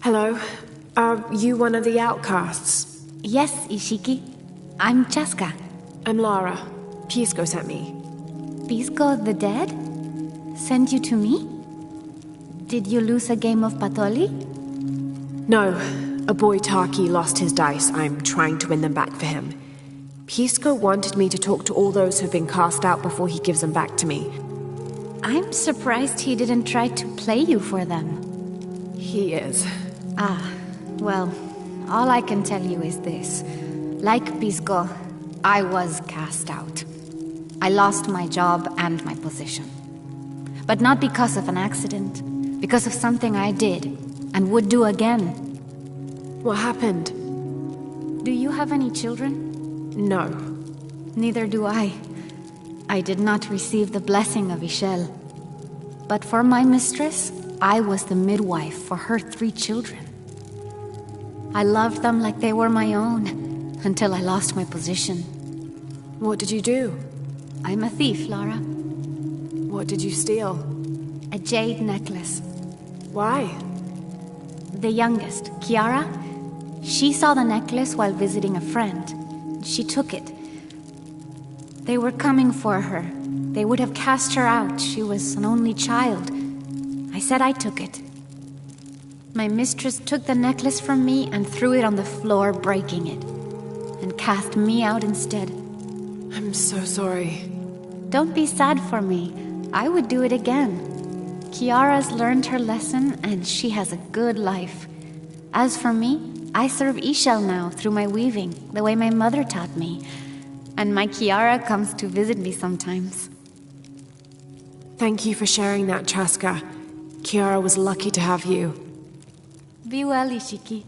Hello. Are you one of the outcasts? Yes, Ishiki. I'm Chaska. I'm Lara. Pisco sent me. Pisco the dead? Sent you to me? Did you lose a game of Patoli? No. A boy Taki lost his dice. I'm trying to win them back for him. Pisco wanted me to talk to all those who've been cast out before he gives them back to me. I'm surprised he didn't try to play you for them. He is. Well, all I can tell you is this. Like Pisco, I was cast out. I lost my job and my position. But not because of an accident, because of something I did, and would do again. What happened? Do you have any children? No. Neither do I. I did not receive the blessing of Ishel. But for my mistress, I was the midwife for her 3 children. I loved them like they were my own, until I lost my position. What did you do? I'm a thief, Lara. What did you steal? A jade necklace. Why? The youngest, Kiara, she saw the necklace while visiting a friend. She took it. They were coming for her. They would have cast her out. She was an only child. I said I took it. My mistress took the necklace from me and threw it on the floor, breaking it, and cast me out instead. I'm so sorry. Don't be sad for me. I would do it again. Kiara's learned her lesson, and she has a good life. As for me, I serve Ishel now through my weaving, the way my mother taught me. And my Kiara comes to visit me sometimes. Thank you for sharing that, Chaska. Kiara was lucky to have you. Be well, Ishiki.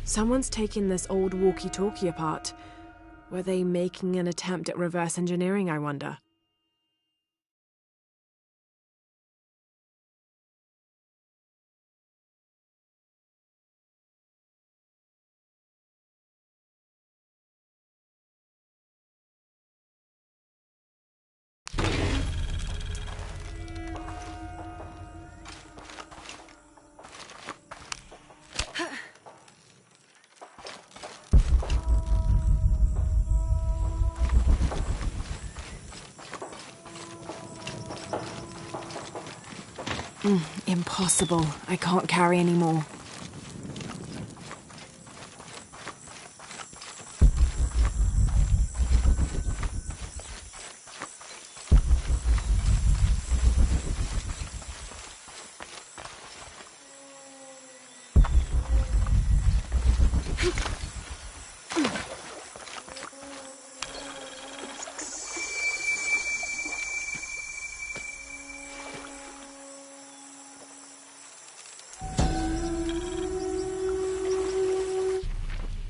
Someone's taking this old walkie-talkie apart. Were they making an attempt at reverse engineering, I wonder? Impossible. I can't carry any more.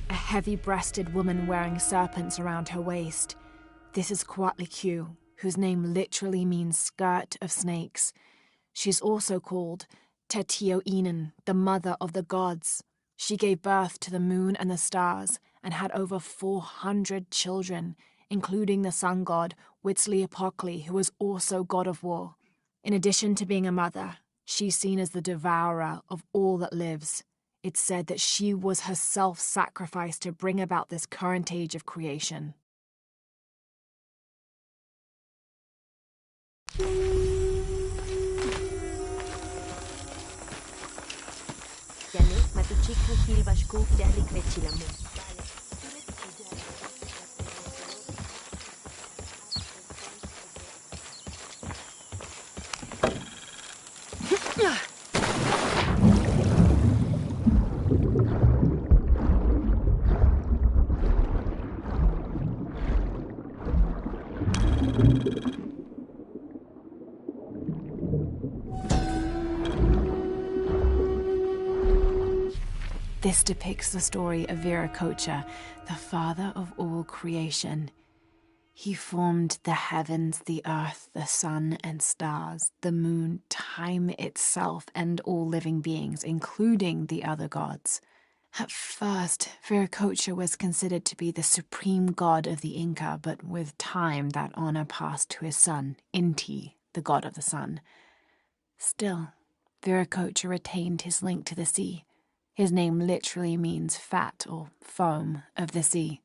A heavy-breasted woman wearing serpents around her waist. This is Kuatlikyu, whose name literally means skirt of snakes. She's also called Tetioinen, the mother of the gods. She gave birth to the moon and the stars and had over 400 children, including the sun god Huitzilopochtli, who was also god of war. In addition to being a mother, she's seen as the devourer of all that lives. It's said that she was herself sacrificed to bring about this current age of creation. This depicts the story of Viracocha, the father of all creation. He formed the heavens, the earth, the sun and stars, the moon, time itself, and all living beings, including the other gods. At first, Viracocha was considered to be the supreme god of the Inca, but with time that honor passed to his son, Inti, the god of the sun. Still, Viracocha retained his link to the sea. His name literally means fat or foam of the sea.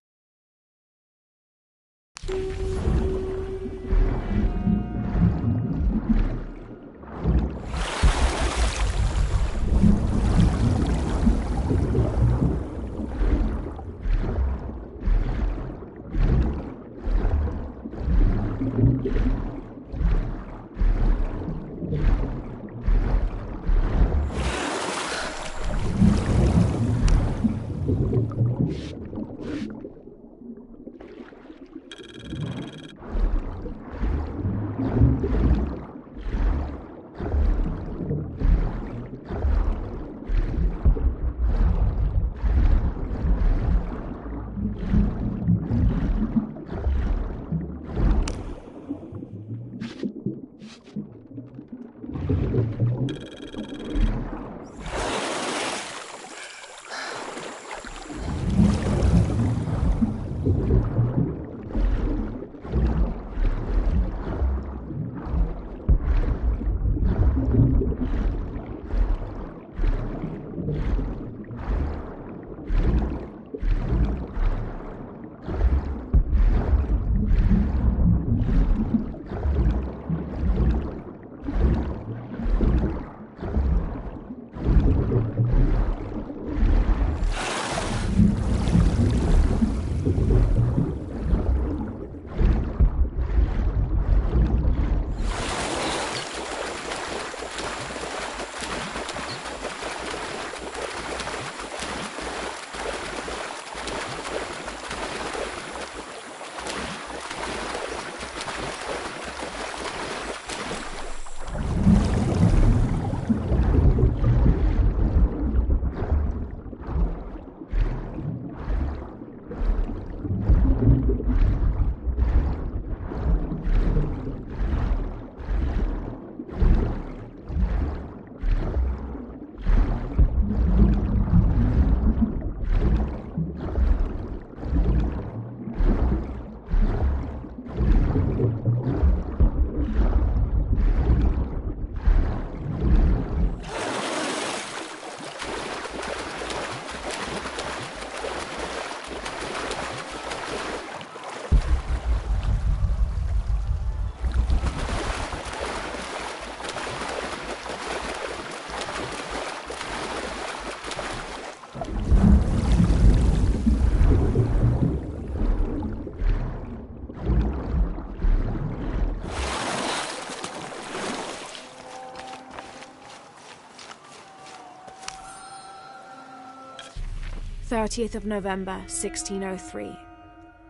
"30th of November, 1603.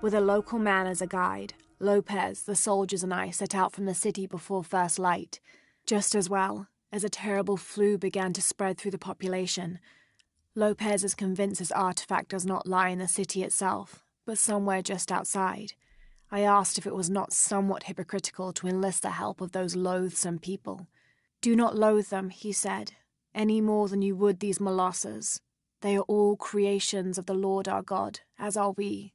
With a local man as a guide, Lopez, the soldiers and I set out from the city before first light, just as well as a terrible flu began to spread through the population. Lopez is convinced his artifact does not lie in the city itself, but somewhere just outside. I asked if it was not somewhat hypocritical to enlist the help of those loathsome people. 'Do not loathe them,' he said, 'any more than you would these molosses. They are all creations of the Lord our God, as are we.'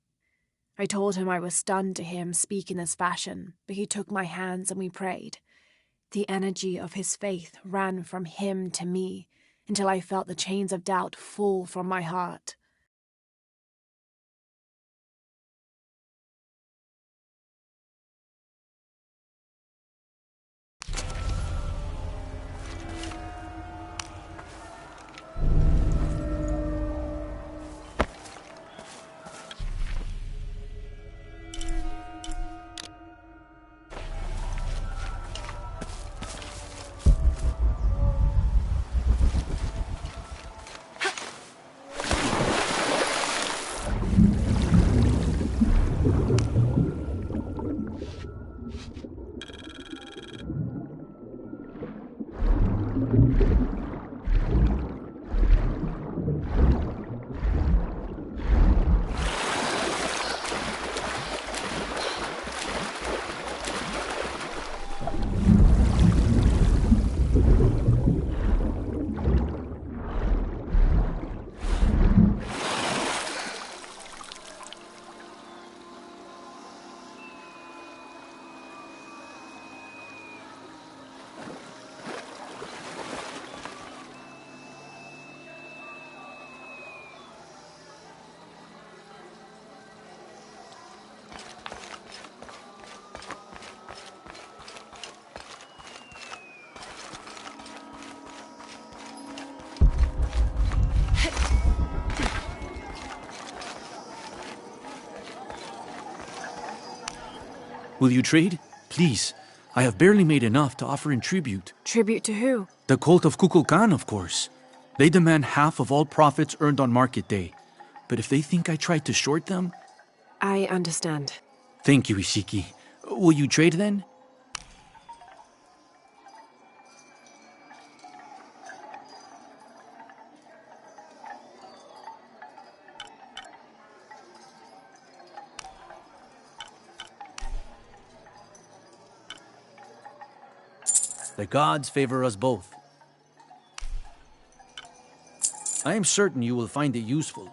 I told him I was stunned to hear him speak in this fashion, but he took my hands and we prayed. The energy of his faith ran from him to me, until I felt the chains of doubt fall from my heart. Will you trade? Please. I have barely made enough to offer in tribute. Tribute to who? The cult of Kukulkan, of course. They demand half of all profits earned on market day. But if they think I tried to short them... I understand. Thank you, Ishiki. Will you trade then? The gods favor us both. I am certain you will find it useful.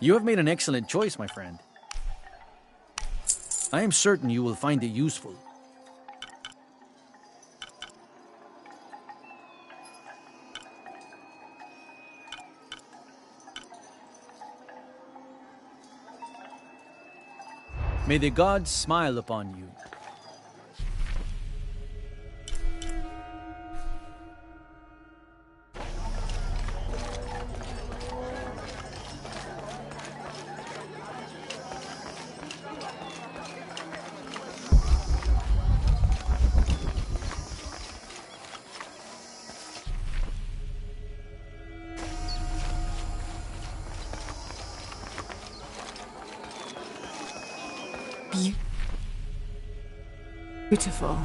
You have made an excellent choice, my friend. I am certain you will find it useful. May the gods smile upon you. Beautiful.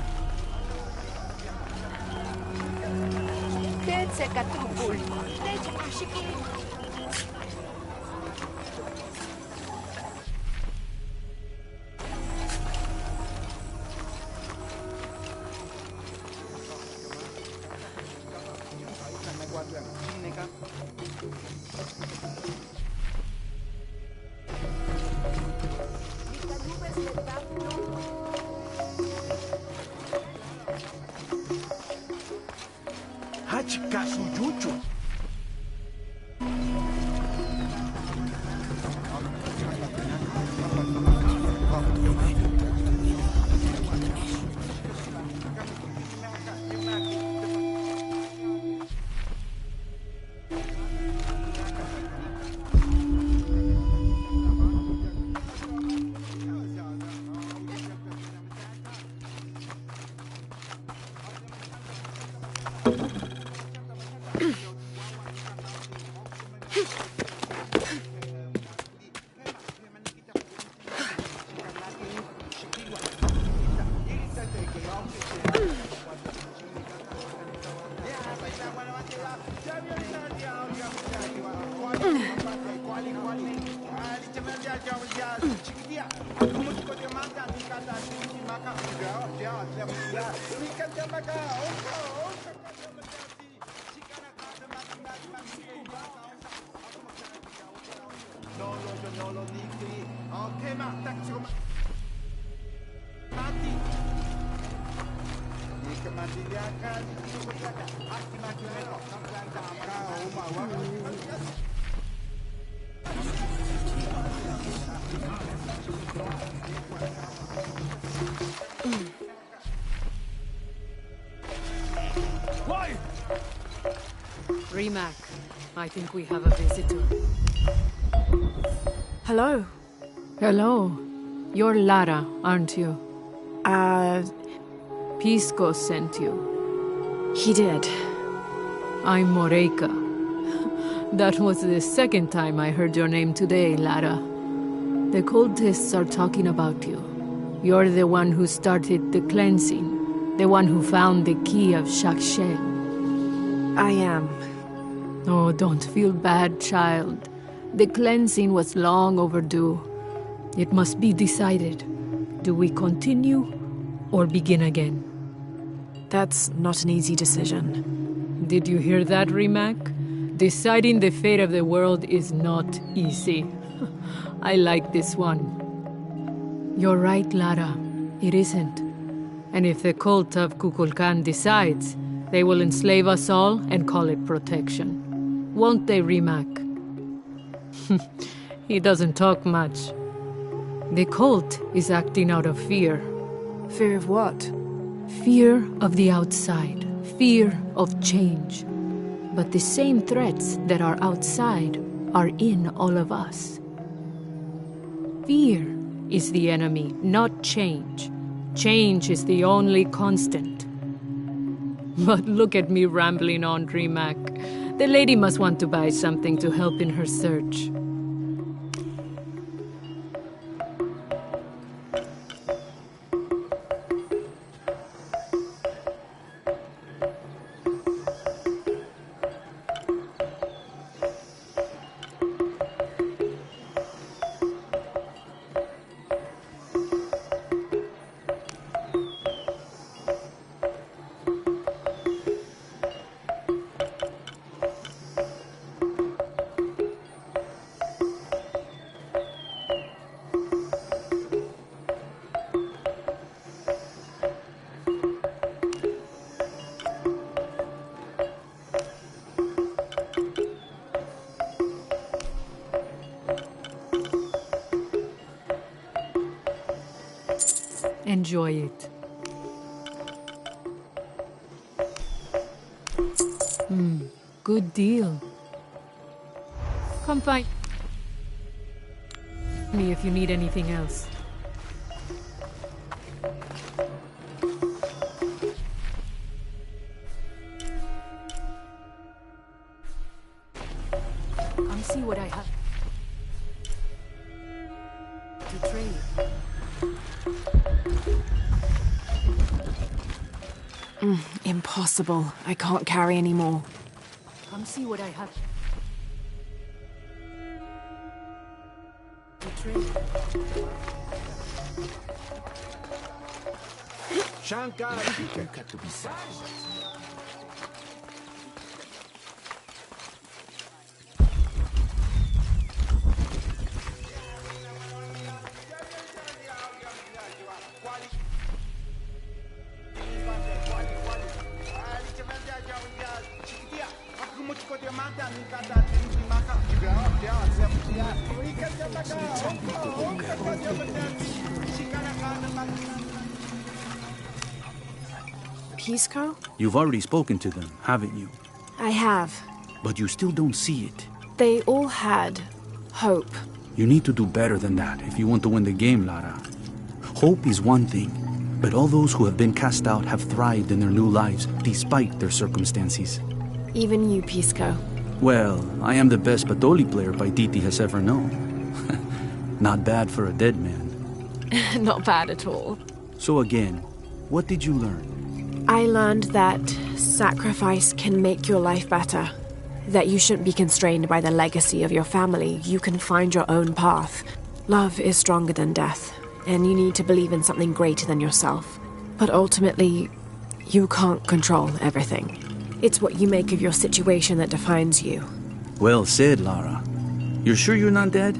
Rimac, I think we have a visitor. Hello. Hello. You're Lara, aren't you? Pisco sent you. He did. I'm Moreika. That was the second time I heard your name today, Lara. The cultists are talking about you. You're the one who started the cleansing, the one who found the key of channell. I am. Oh, don't feel bad, child. The cleansing was long overdue. It must be decided. Do we continue or begin again? That's not an easy decision. Did you hear that, Rimac? Deciding the fate of the world is not easy. I like this one. You're right, Lara. It isn't. And if the cult of Kukulkan decides, they will enslave us all and call it protection. Won't they, Rimac? He doesn't talk much. The cult is acting out of fear. Fear of what? Fear of the outside. Fear of change. But the same threats that are outside are in all of us. Fear is the enemy, not change. Change is the only constant. But look at me rambling on, Rimac. The lady must want to buy something to help in her search. Enjoy it. Good deal. Come find me if you need anything else. Come see what I have to trade. Impossible. I can't carry anymore. Come see what I have to trade. Shankar, Pisco? You've already spoken to them, haven't you? I have. But you still don't see it. They all had hope. You need to do better than that if you want to win the game, Lara. Hope is one thing, but all those who have been cast out have thrived in their new lives despite their circumstances. Even you, Pisco. Well, I am the best Batoli player Paititi has ever known. Not bad for a dead man. Not bad at all. So again, what did you learn? I learned that sacrifice can make your life better. That you shouldn't be constrained by the legacy of your family. You can find your own path. Love is stronger than death, and you need to believe in something greater than yourself. But ultimately, you can't control everything. It's what you make of your situation that defines you. Well said, Lara. You're sure you're not dead?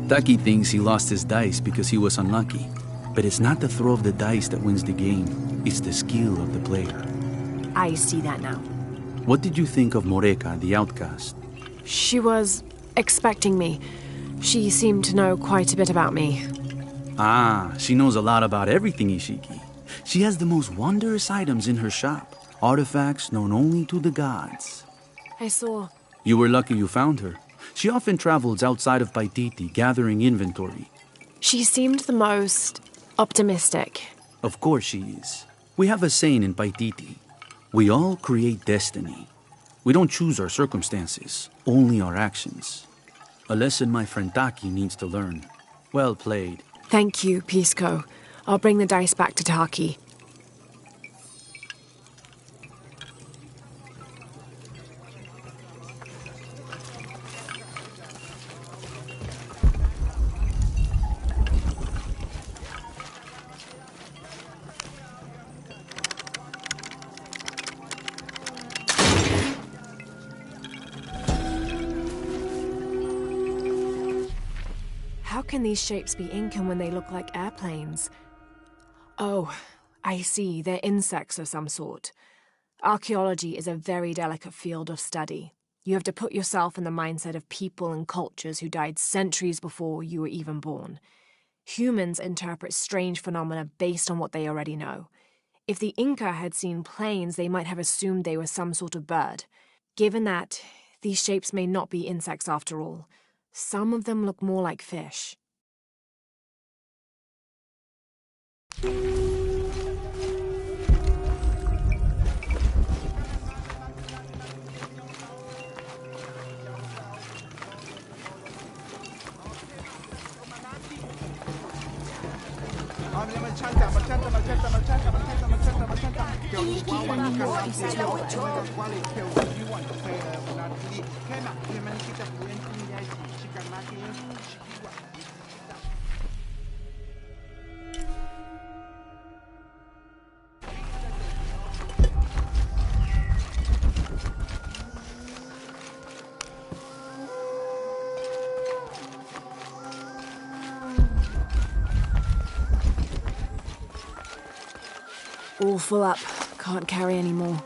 Taki thinks he lost his dice because he was unlucky. But it's not the throw of the dice that wins the game. It's the skill of the player. I see that now. What did you think of Moreka, the outcast? She was expecting me. She seemed to know quite a bit about me. Ah, she knows a lot about everything, Ishiki. She has the most wondrous items in her shop. Artifacts known only to the gods. I saw. You were lucky you found her. She often travels outside of Paititi, gathering inventory. She seemed the most optimistic. Of course she is. We have a saying in Paititi. We all create destiny. We don't choose our circumstances, only our actions. A lesson my friend Taki needs to learn. Well played. Thank you, Pisco. I'll bring the dice back to Taki. How can these shapes be Incan when they look like airplanes? Oh, I see. They're insects of some sort. Archaeology is a very delicate field of study. You have to put yourself in the mindset of people and cultures who died centuries before you were even born. Humans interpret strange phenomena based on what they already know. If the Inca had seen planes, they might have assumed they were some sort of bird. Given that, these shapes may not be insects after all. Some of them look more like fish. All full up. Can't carry any more.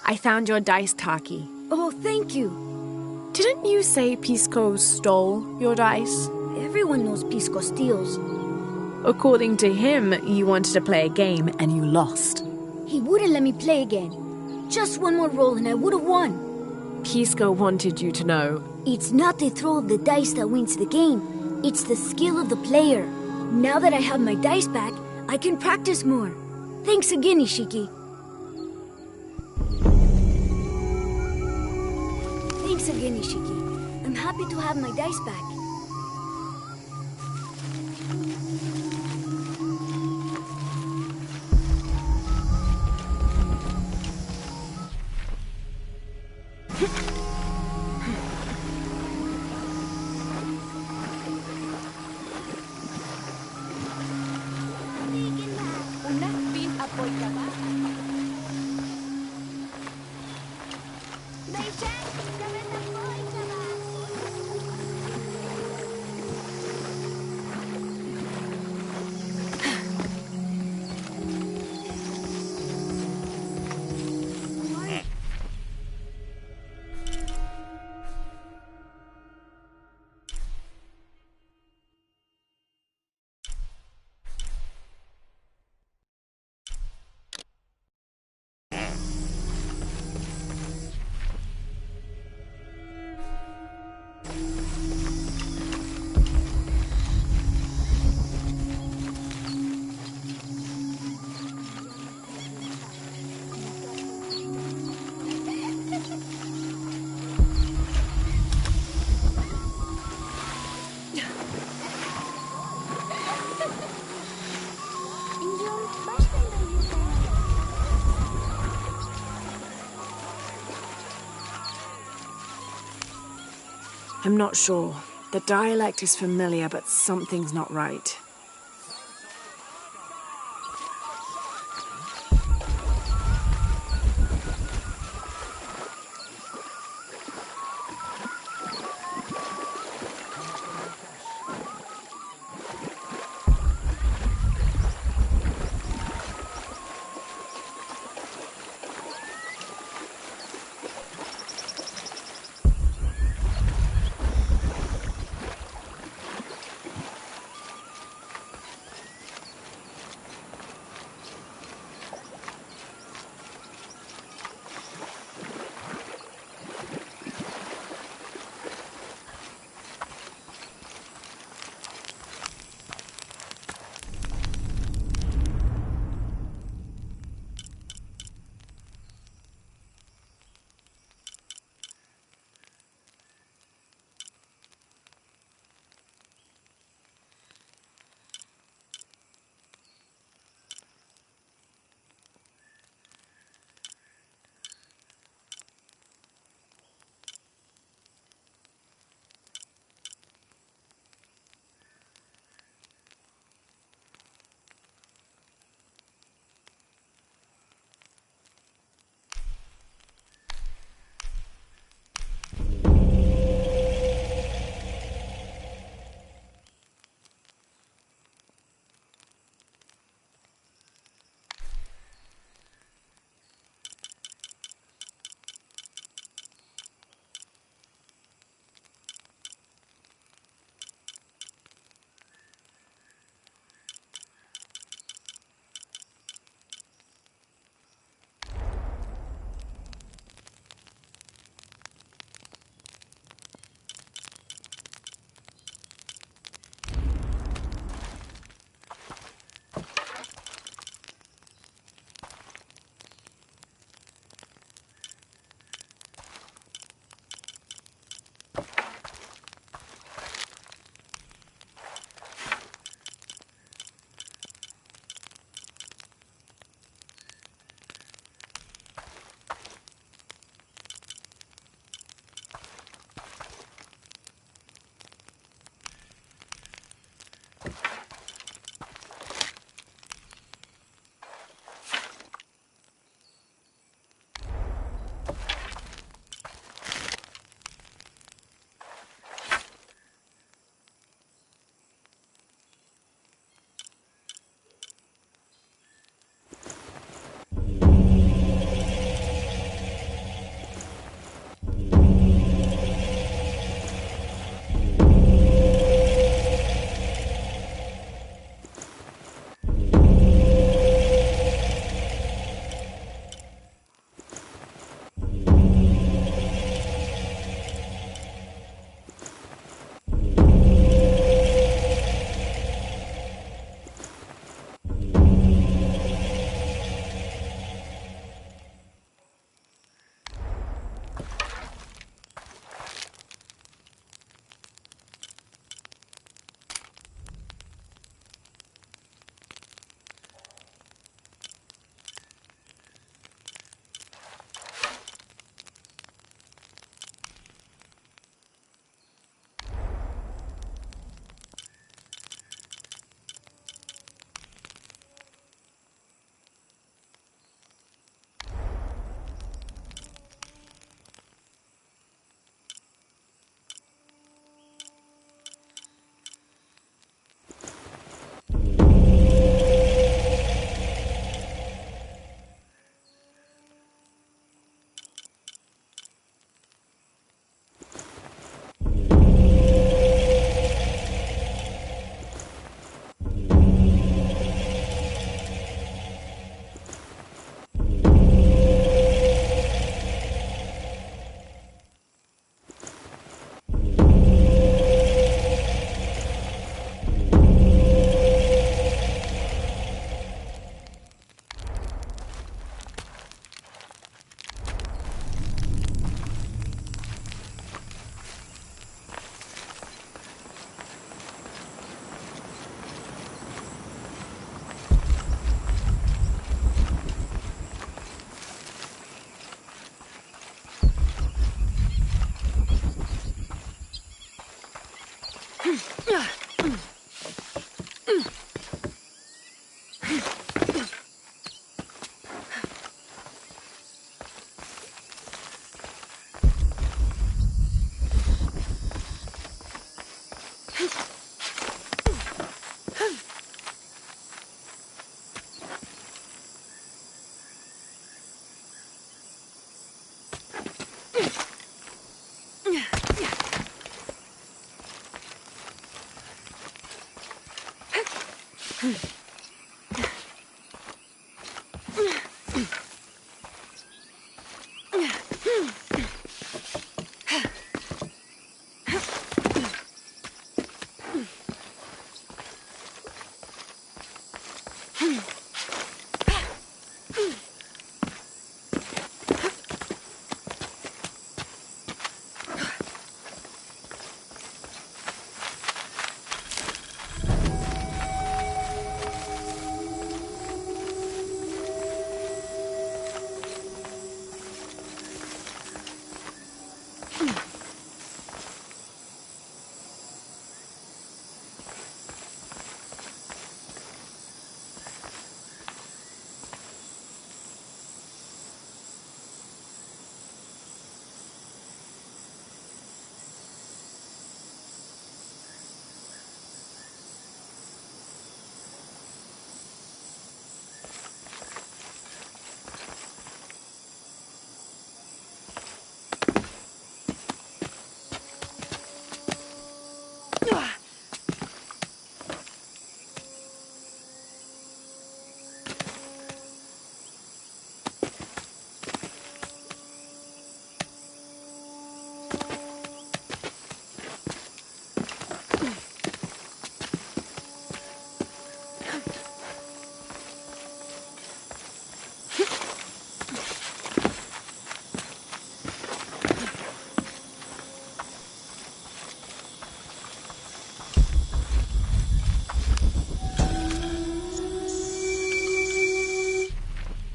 I found your dice, Taki. Oh, thank you. Didn't you say Pisco stole your dice? Everyone knows Pisco steals. According to him, you wanted to play a game and you lost. He wouldn't let me play again. Just one more roll and I would have won. Pisco wanted you to know. It's not the throw of the dice that wins the game. It's the skill of the player. Now that I have my dice back, I can practice more. Thanks again, Ishiki. Thanks again, Ishiki. I'm happy to have my dice back. I'm not sure. The dialect is familiar, but something's not right.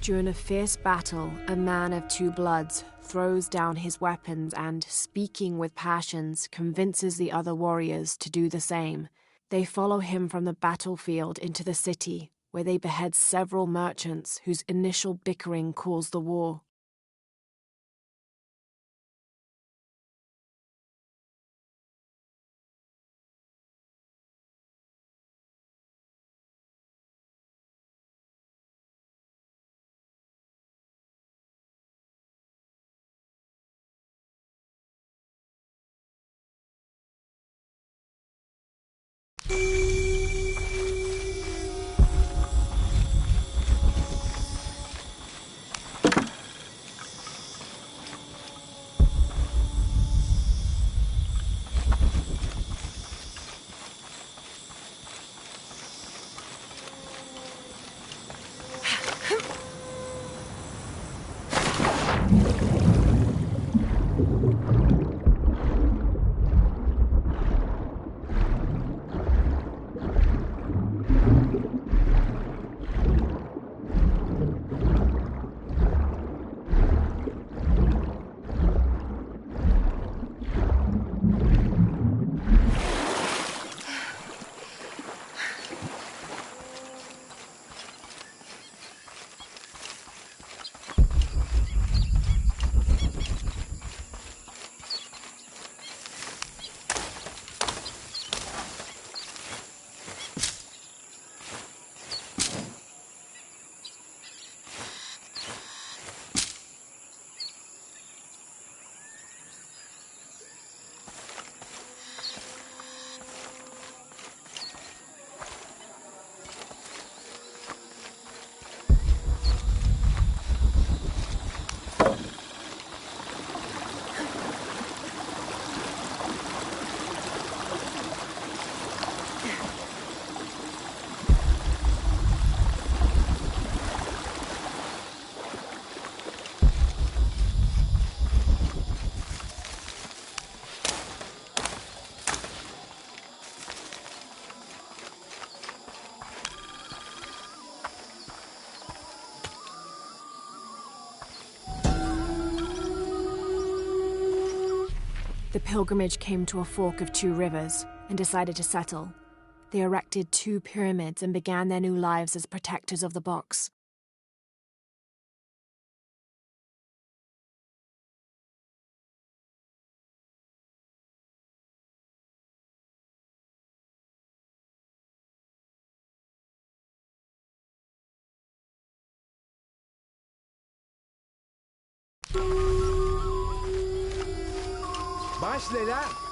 During a fierce battle, a man of two bloods throws down his weapons and, speaking with passions, convinces the other warriors to do the same. They follow him from the battlefield into the city, where they behead several merchants whose initial bickering caused the war. The pilgrimage came to a fork of two rivers, and decided to settle. They erected 2 pyramids and began their new lives as protectors of the box. Başla lan.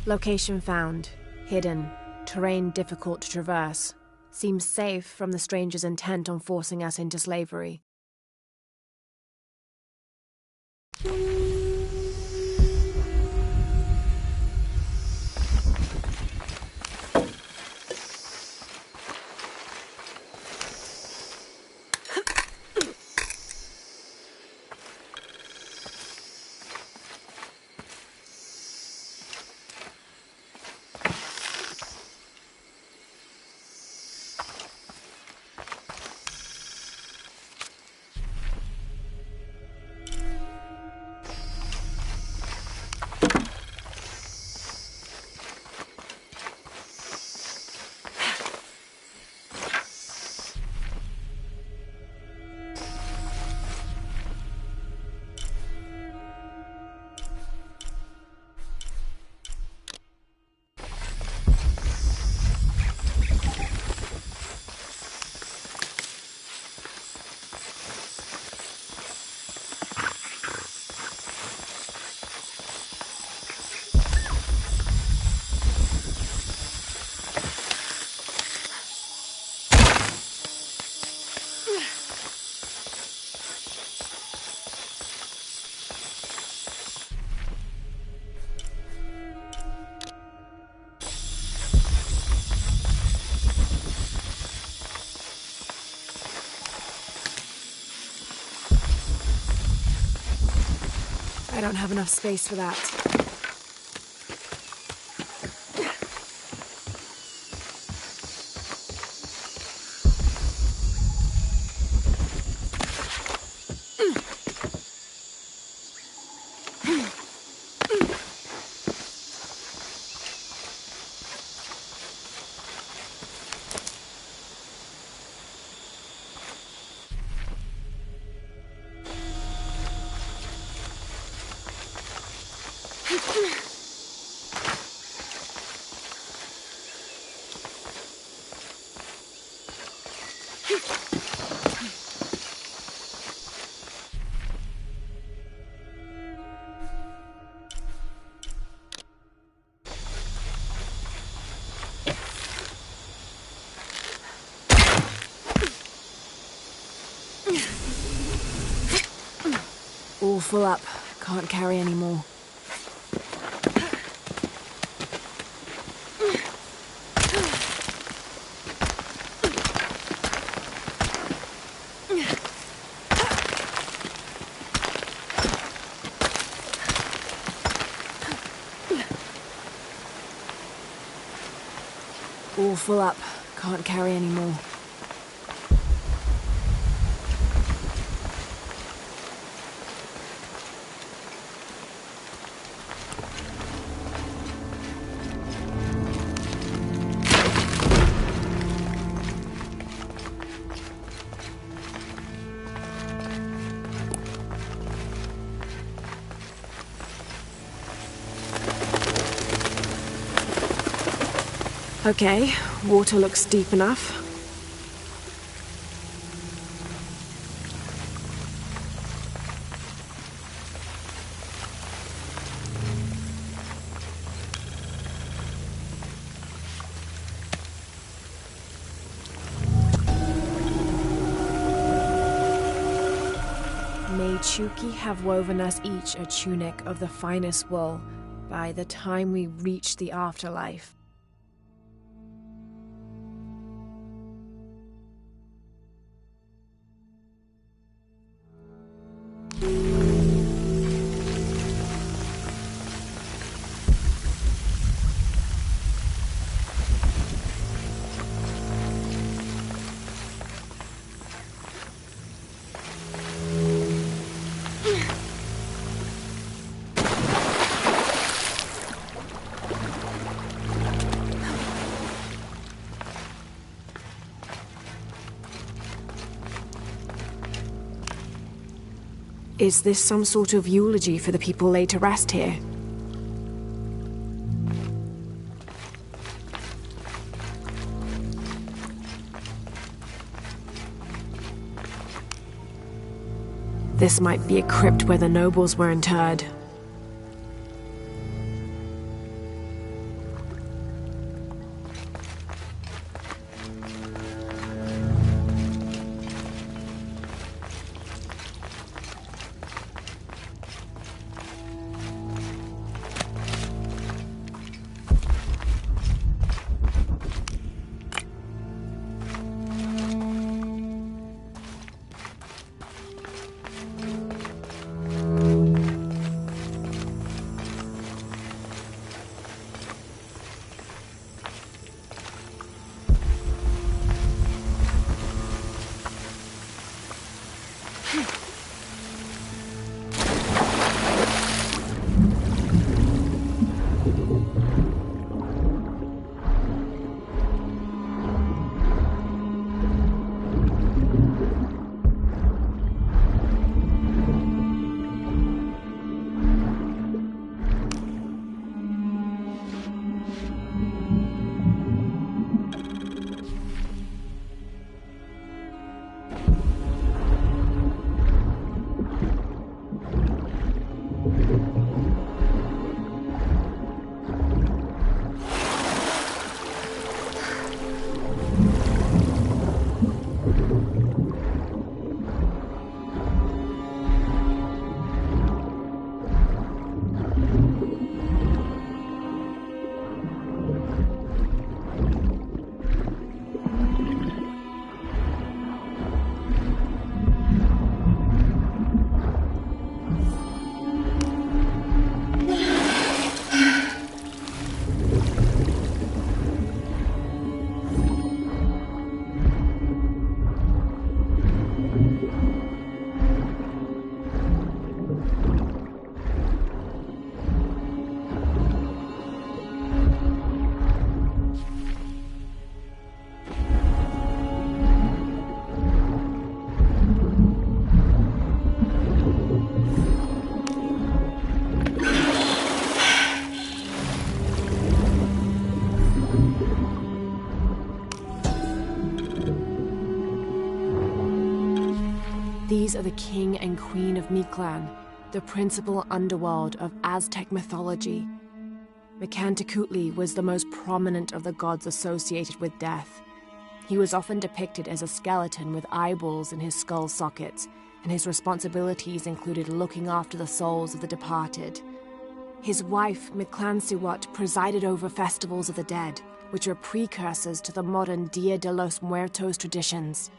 Location found. Hidden. Terrain difficult to traverse. Seems safe from the stranger's intent on forcing us into slavery. I don't have enough space for that. All full up. Can't carry any more. All full up. Can't carry any more. Okay, water looks deep enough. May Chuki have woven us each a tunic of the finest wool by the time we reach the afterlife. Is this some sort of eulogy for the people laid to rest here? This might be a crypt where the nobles were interred. These are the king and queen of Mictlan, the principal underworld of Aztec mythology. Mictlantecuhtli was the most prominent of the gods associated with death. He was often depicted as a skeleton with eyeballs in his skull sockets, and his responsibilities included looking after the souls of the departed. His wife, Mictlantecuhtli, presided over festivals of the dead, which are precursors to the modern Dia de los Muertos traditions.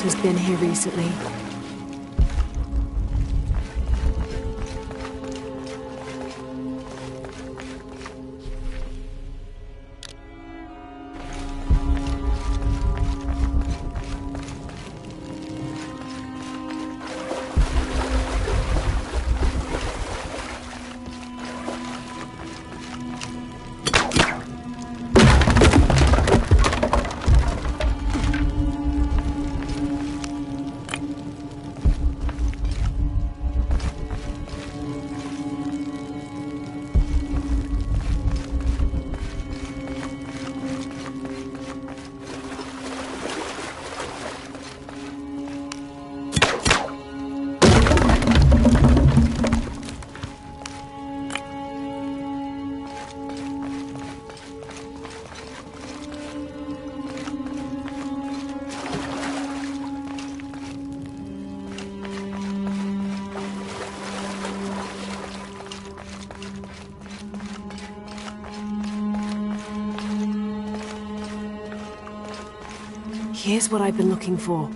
Who's been here recently. Here's what I've been looking for.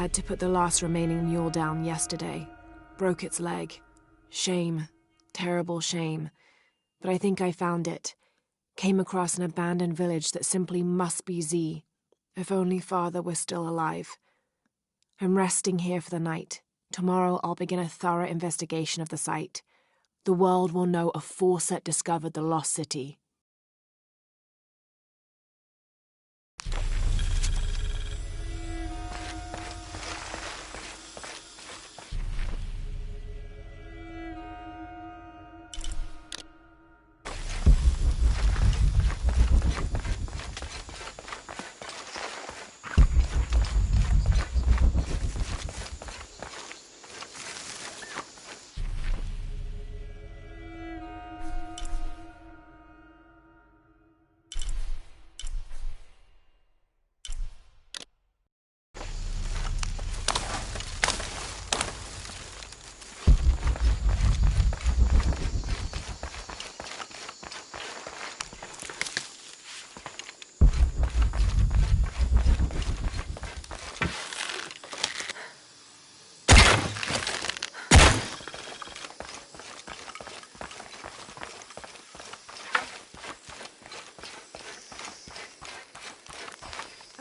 Had to put the last remaining mule down yesterday. Broke its leg. Shame. Terrible shame. But I think I found it. Came across an abandoned village that simply must be Z. If only Father were still alive. I'm resting here for the night. Tomorrow I'll begin a thorough investigation of the site. The world will know a Fawcett discovered the lost city.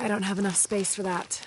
I don't have enough space for that.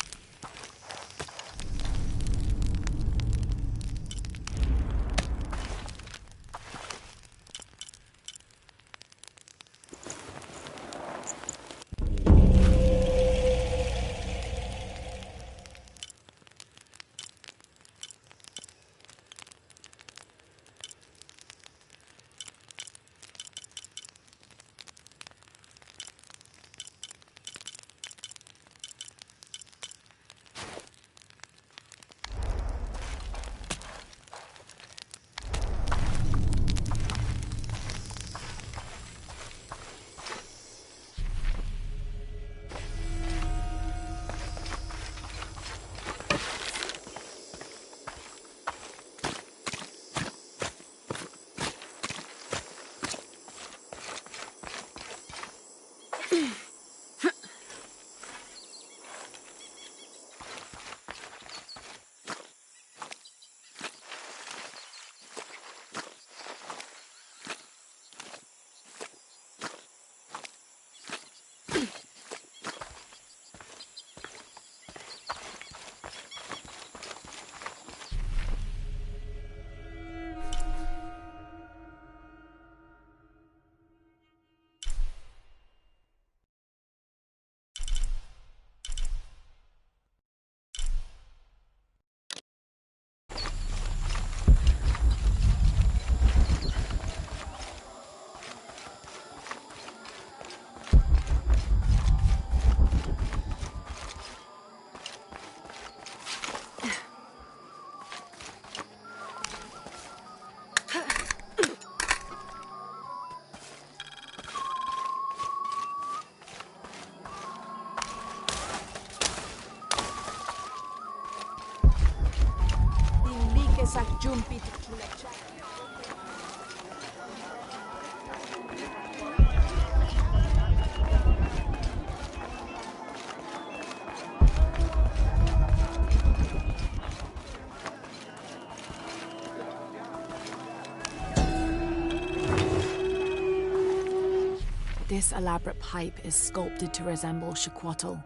This elaborate pipe is sculpted to resemble Xicoatl,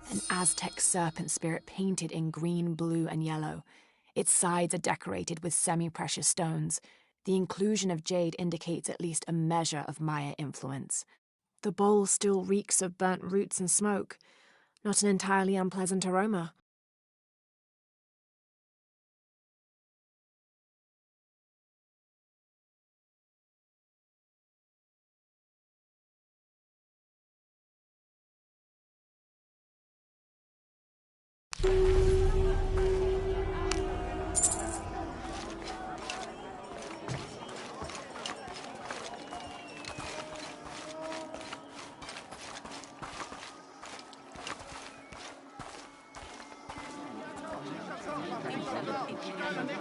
an Aztec serpent spirit painted in green, blue, and yellow. Its sides are decorated with semi-precious stones. The inclusion of jade indicates at least a measure of Maya influence. The bowl still reeks of burnt roots and smoke. Not an entirely unpleasant aroma.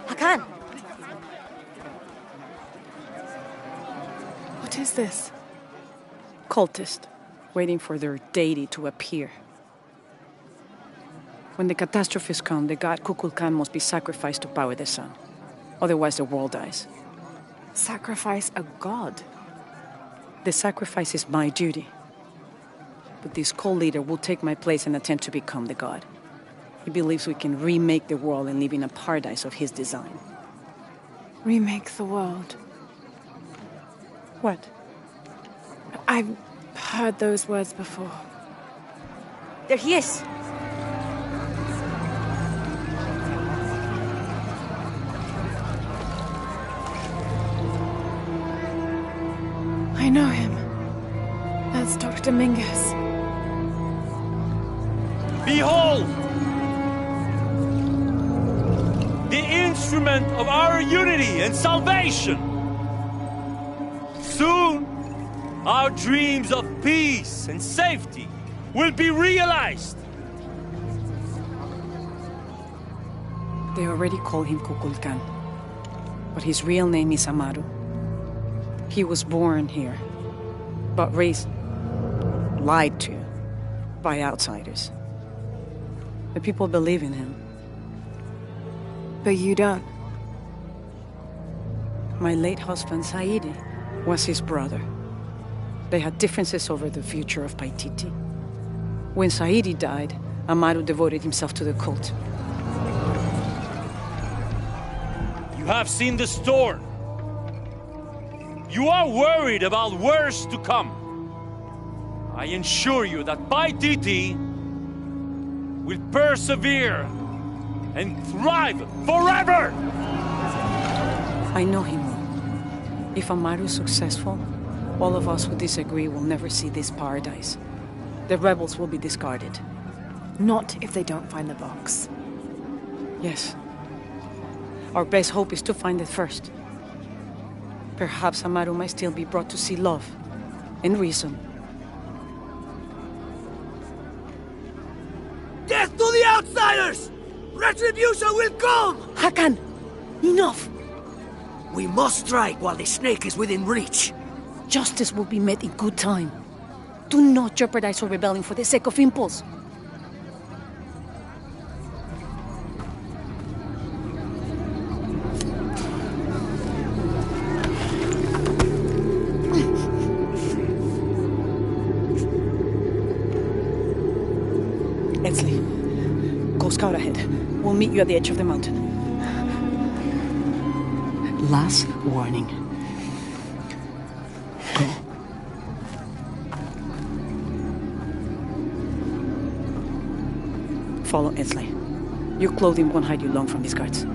Hakan! What is this? Cultist, waiting for their deity to appear. When the catastrophes come, the god Kukulkan must be sacrificed to power the sun. Otherwise the world dies. Sacrifice a god? The sacrifice is my duty. But this cult leader will take my place and attempt to become the god. He believes we can remake the world and live in a paradise of his design. Remake the world. What? I've heard those words before. There he is. I know him. That's Dr. Dominguez. Behold! The instrument of our unity and salvation! Soon, our dreams of peace and safety will be realized! They already call him Kukulkan, but his real name is Amaru. He was born here, but raised, lied to, by outsiders. The people believe in him. But you don't. My late husband, Saidi, was his brother. They had differences over the future of Paititi. When Saidi died, Amaru devoted himself to the cult. You have seen the storm. You are worried about worse to come. I assure you that Paititi will persevere and thrive forever! I know he will. If Amaru is successful, all of us who disagree will never see this paradise. The rebels will be discarded. Not if they don't find the box. Yes. Our best hope is to find it first. Perhaps Amaru might still be brought to see love and reason. Death to the outsiders! Retribution will come! Hakan! Enough! We must strike while the snake is within reach. Justice will be met in good time. Do not jeopardize our rebellion for the sake of impulse. Edsley, go scout ahead. We'll meet you at the edge of the mountain. Last warning. Go. Follow Edsley. Your clothing won't hide you long from these guards.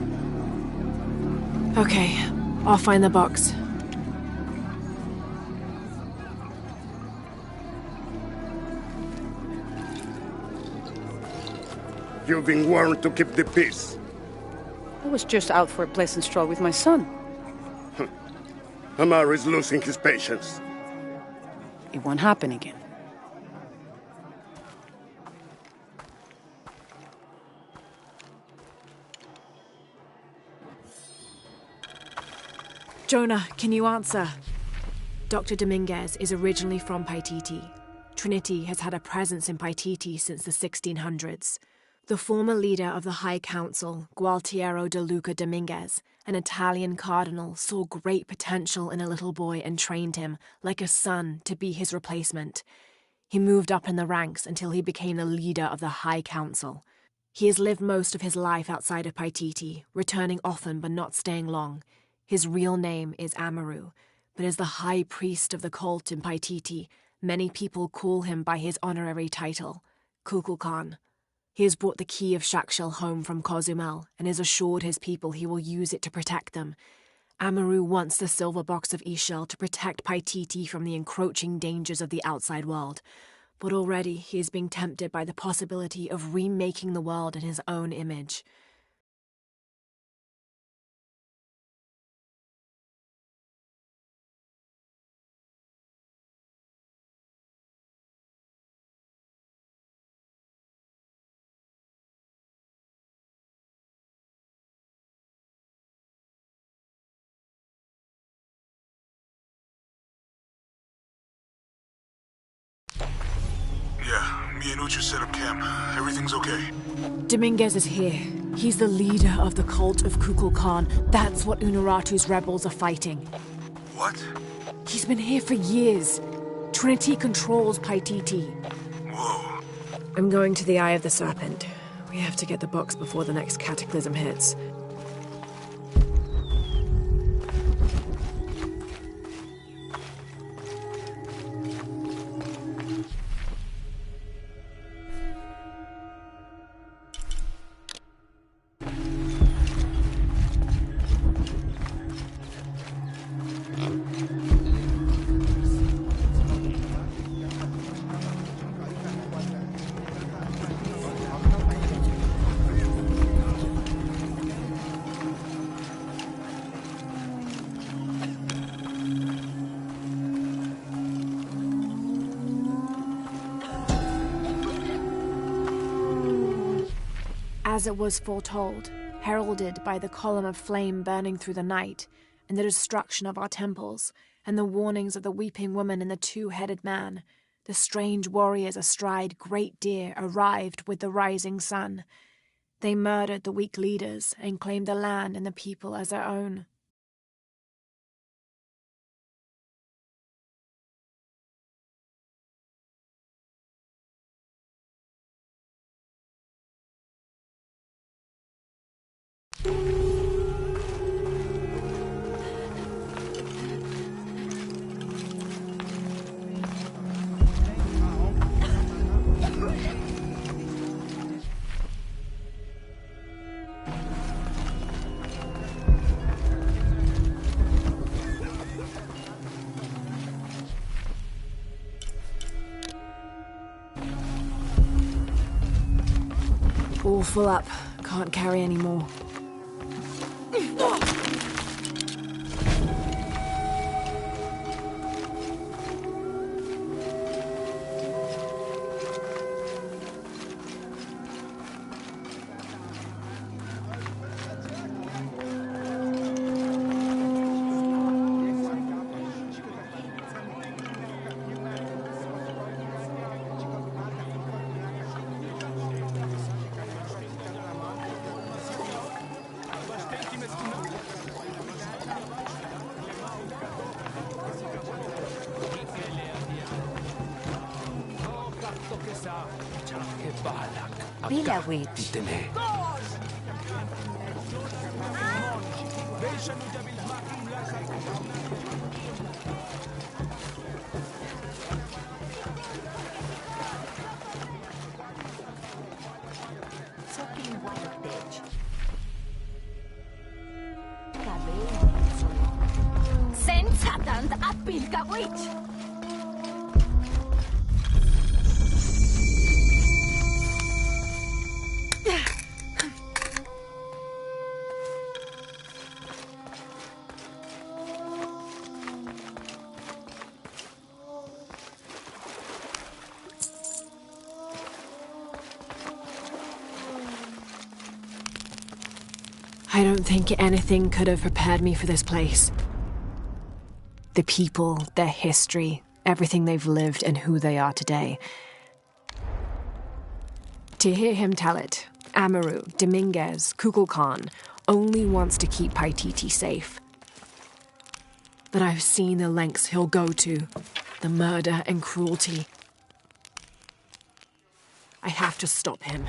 Okay, I'll find the box. You've been warned to keep the peace. I was just out for a pleasant stroll with my son. Amaru is losing his patience. It won't happen again. Jonah, can you answer? Dr. Dominguez is originally from Paititi. Trinity has had a presence in Paititi since the 1600s. The former leader of the High Council, Gualtiero de Luca Dominguez, an Italian cardinal, saw great potential in a little boy and trained him, like a son, to be his replacement. He moved up in the ranks until he became the leader of the High Council. He has lived most of his life outside of Paititi, returning often but not staying long. His real name is Amaru, but as the high priest of the cult in Paititi, many people call him by his honorary title, Kukulkan. He has brought the key of Shakshel home from Cozumel and has assured his people he will use it to protect them. Amaru wants the silver box of Ishel to protect Paititi from the encroaching dangers of the outside world, but already he is being tempted by the possibility of remaking the world in his own image. Yeah, me and Uchu set up camp. Everything's okay. Dominguez is here. He's the leader of the cult of Kukulkan. That's what Unuratu's rebels are fighting. What? He's been here for years. Trinity controls Paititi. Whoa. I'm going to the Eye of the Serpent. We have to get the box before the next cataclysm hits. As it was foretold, heralded by the column of flame burning through the night, and the destruction of our temples, and the warnings of the weeping woman and the two-headed man, the strange warriors astride great deer arrived with the rising sun. They murdered the weak leaders and claimed the land and the people as their own. All full up. Can't carry any more. Bila witch. Fucking wild bitch. Senza tant appilka witch. I don't think anything could have prepared me for this place. The people, their history, everything they've lived and who they are today. To hear him tell it, Amaru, Dominguez, Kukulkan only wants to keep Paititi safe. But I've seen the lengths he'll go to, the murder and cruelty. I have to stop him.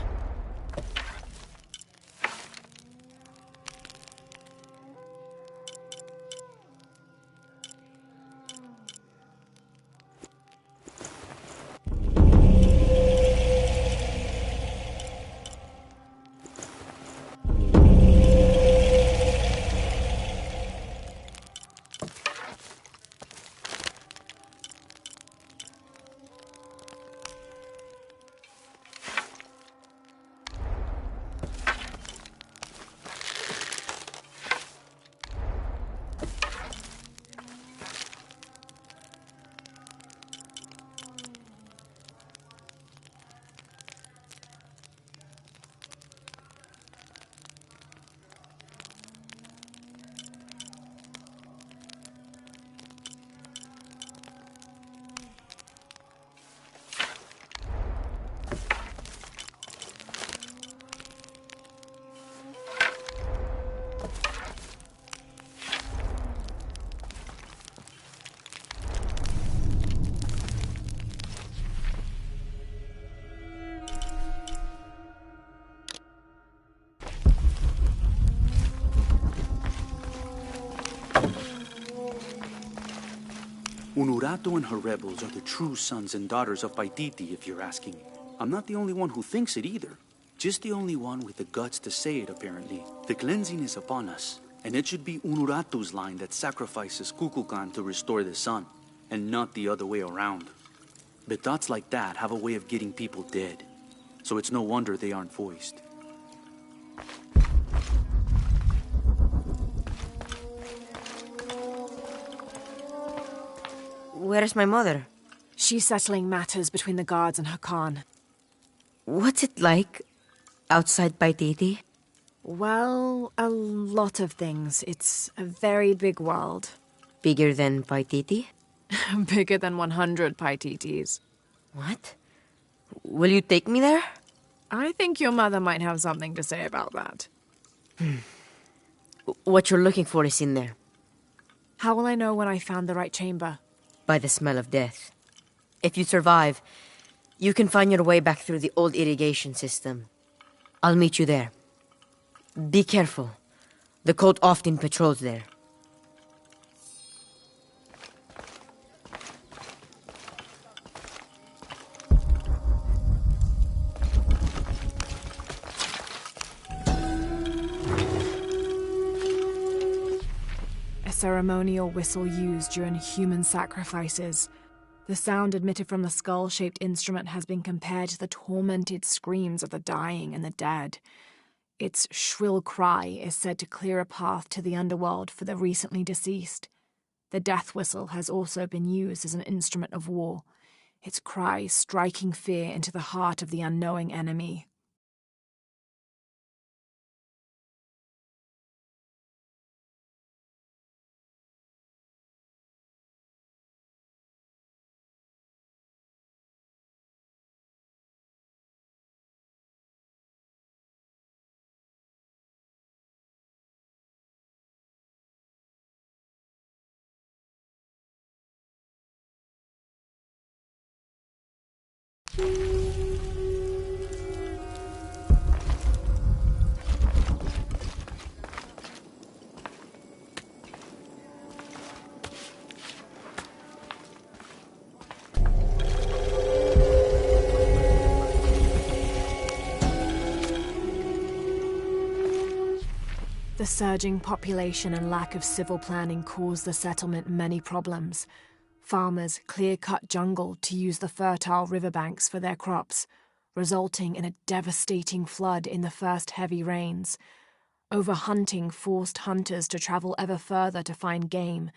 Unurato and her rebels are the true sons and daughters of Paititi, if you're asking. I'm not the only one who thinks it either. Just the only one with the guts to say it, apparently. The cleansing is upon us, and it should be Unuratu's line that sacrifices Kukulkan to restore the sun, and not the other way around. But thoughts like that have a way of getting people dead, so it's no wonder they aren't voiced. Where's my mother? She's settling matters between the guards and her Khan. What's it like outside Paititi? Well, a lot of things. It's a very big world. Bigger than Paititi? Bigger than 100 Paititis. What? Will you take me there? I think your mother might have something to say about that. What you're looking for is in there. How will I know when I found the right chamber? By the smell of death. If you survive, you can find your way back through the old irrigation system. I'll meet you there. Be careful. The cult often patrols there. A ceremonial whistle used during human sacrifices. The sound emitted from the skull-shaped instrument has been compared to the tormented screams of the dying and the dead. Its shrill cry is said to clear a path to the underworld for the recently deceased. The death whistle has also been used as an instrument of war, its cry striking fear into the heart of the unknowing enemy. The surging population and lack of civil planning caused the settlement many problems. Farmers clear-cut jungle to use the fertile riverbanks for their crops, resulting in a devastating flood in the first heavy rains. Overhunting forced hunters to travel ever further to find game.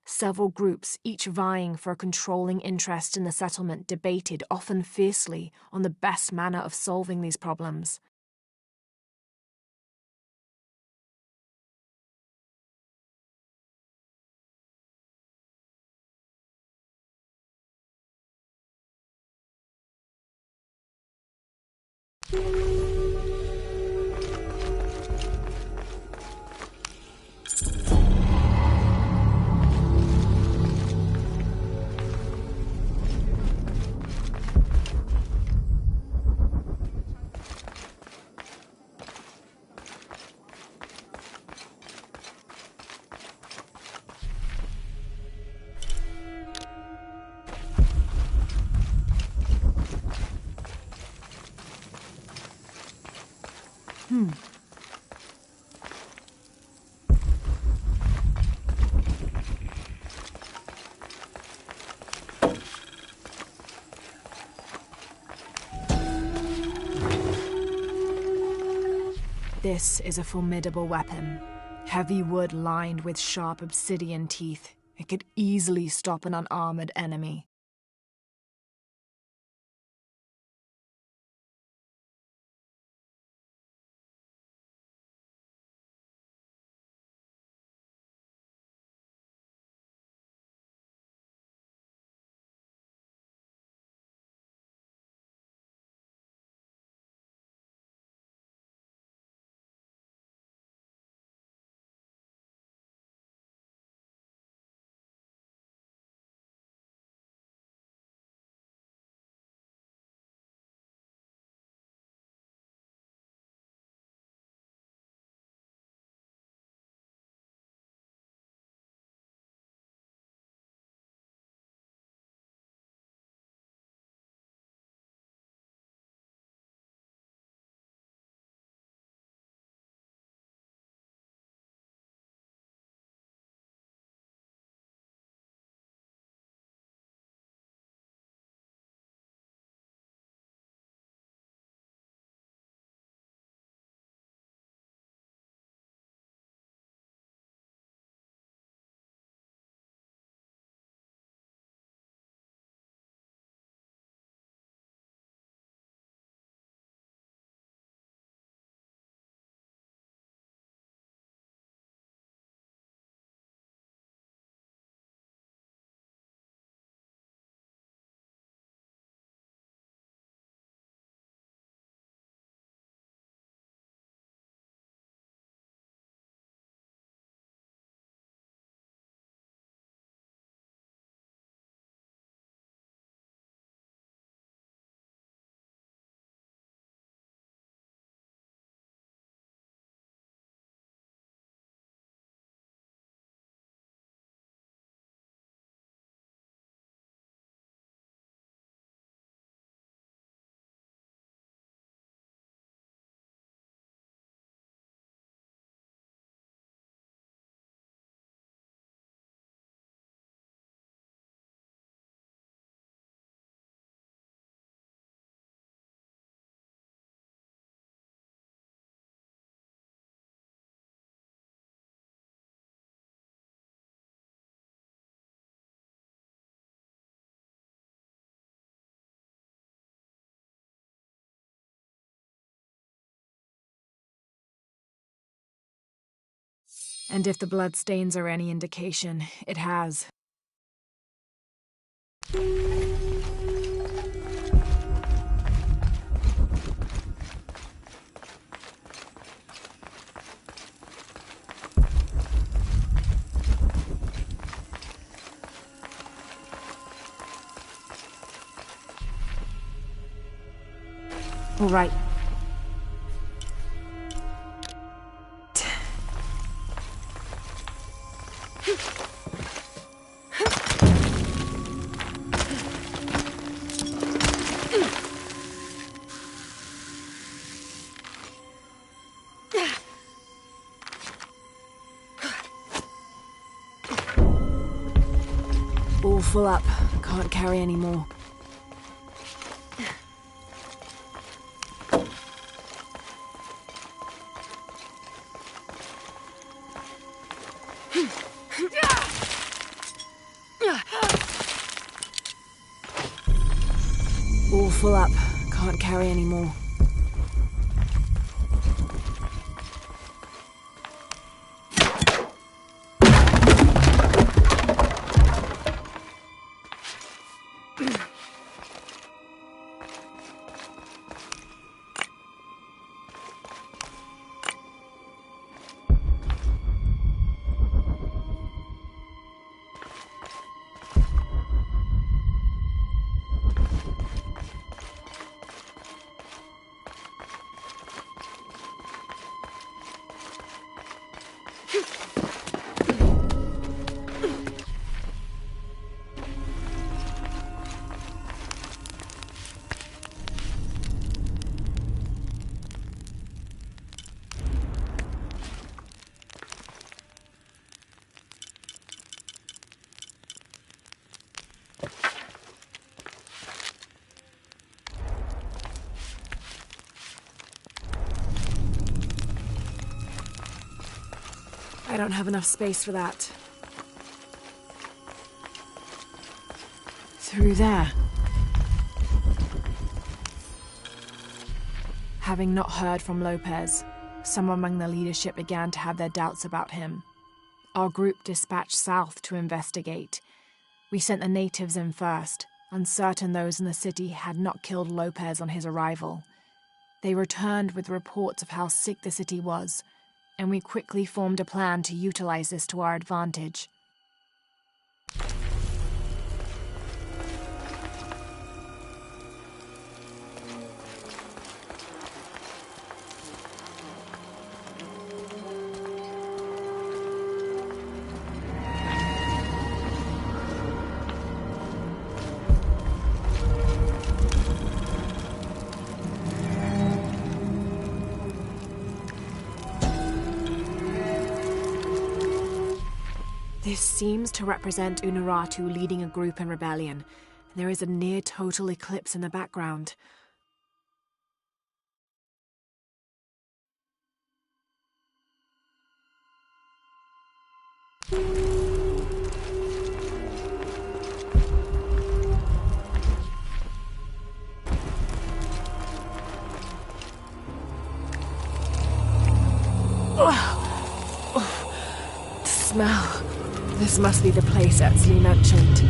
Several groups, each vying for a controlling interest in the settlement, debated often fiercely on the best manner of solving these problems. This is a formidable weapon. Heavy wood lined with sharp obsidian teeth. It could easily stop an unarmored enemy. And if the bloodstains are any indication, it has. All right. All full up. Can't carry any more. All full up. Can't carry any more. I don't have enough space for that. Through there. Having not heard from Lopez, some among the leadership began to have their doubts about him. Our group dispatched south to investigate. We sent the natives in first, uncertain those in the city had not killed Lopez on his arrival. They returned with reports of how sick the city was, and we quickly formed a plan to utilize this to our advantage. This seems to represent Unuratu leading a group in rebellion, and there is a near-total eclipse in the background. The smell. This must be the place Etsley mentioned.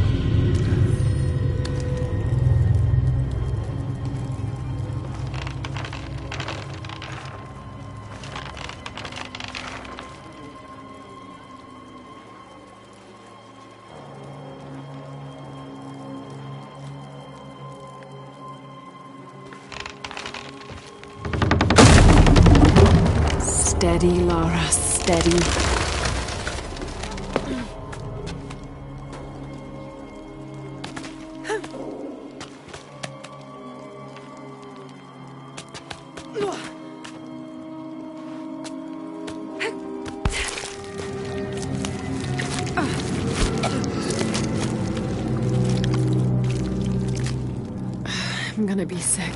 Steady, Lara, steady. I'm gonna be sick.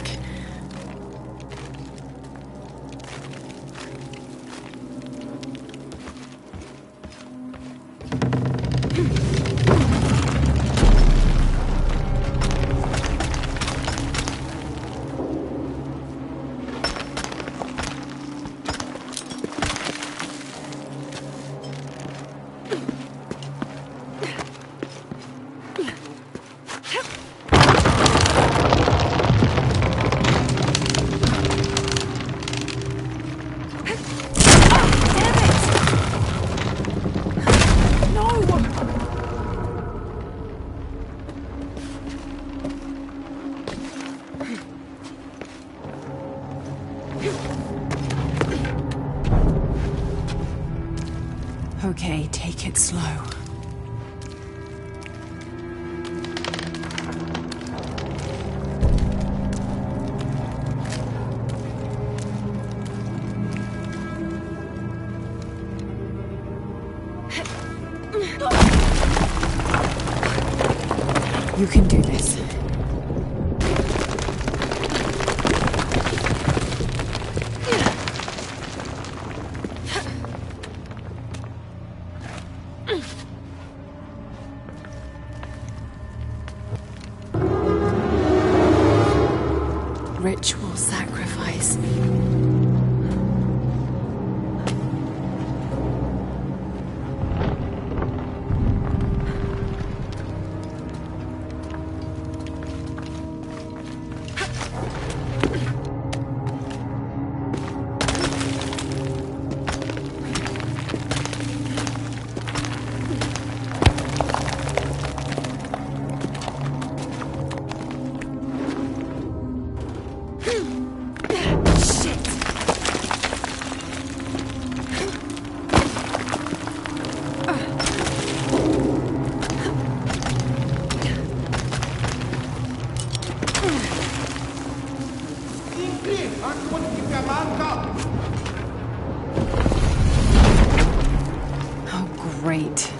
Okay, take it slow. You can do this. Ritual sacrifice. Great.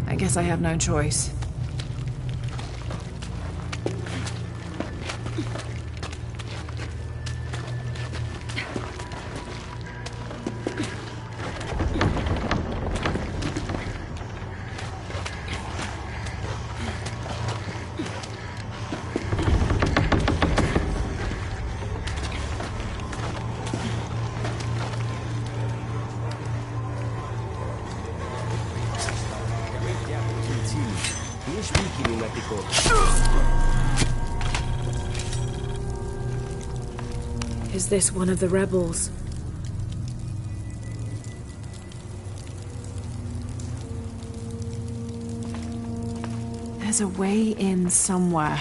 I guess I have no choice. Is this one of the rebels? There's a way in somewhere.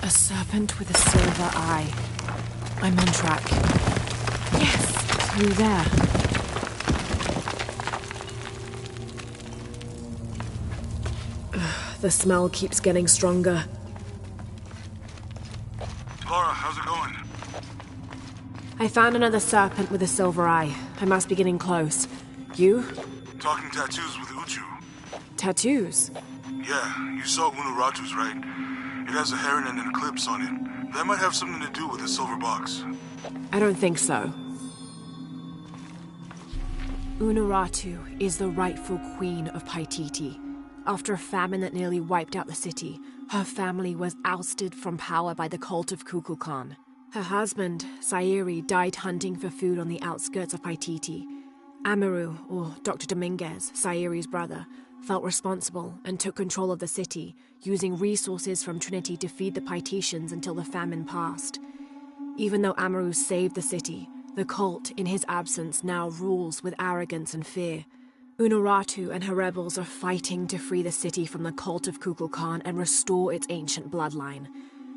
A serpent with a silver eye. I'm on track. Yes! Through there. The smell keeps getting stronger. Laura, how's it going? I found another serpent with a silver eye. I must be getting close. You? Talking tattoos with Uchu. Tattoos? Yeah, you saw Unuratu's, right? It has a heron and an eclipse on it. That might have something to do with the silver box. I don't think so. Unuratu is the rightful queen of Paititi. After a famine that nearly wiped out the city, her family was ousted from power by the cult of Kukulkan. Her husband, Sayiri, died hunting for food on the outskirts of Paititi. Amaru, or Dr. Dominguez, Sayiri's brother, felt responsible and took control of the city, using resources from Trinity to feed the Paititians until the famine passed. Even though Amaru saved the city, the cult, in his absence, now rules with arrogance and fear. Unuratu and her rebels are fighting to free the city from the cult of Kukulkan and restore its ancient bloodline.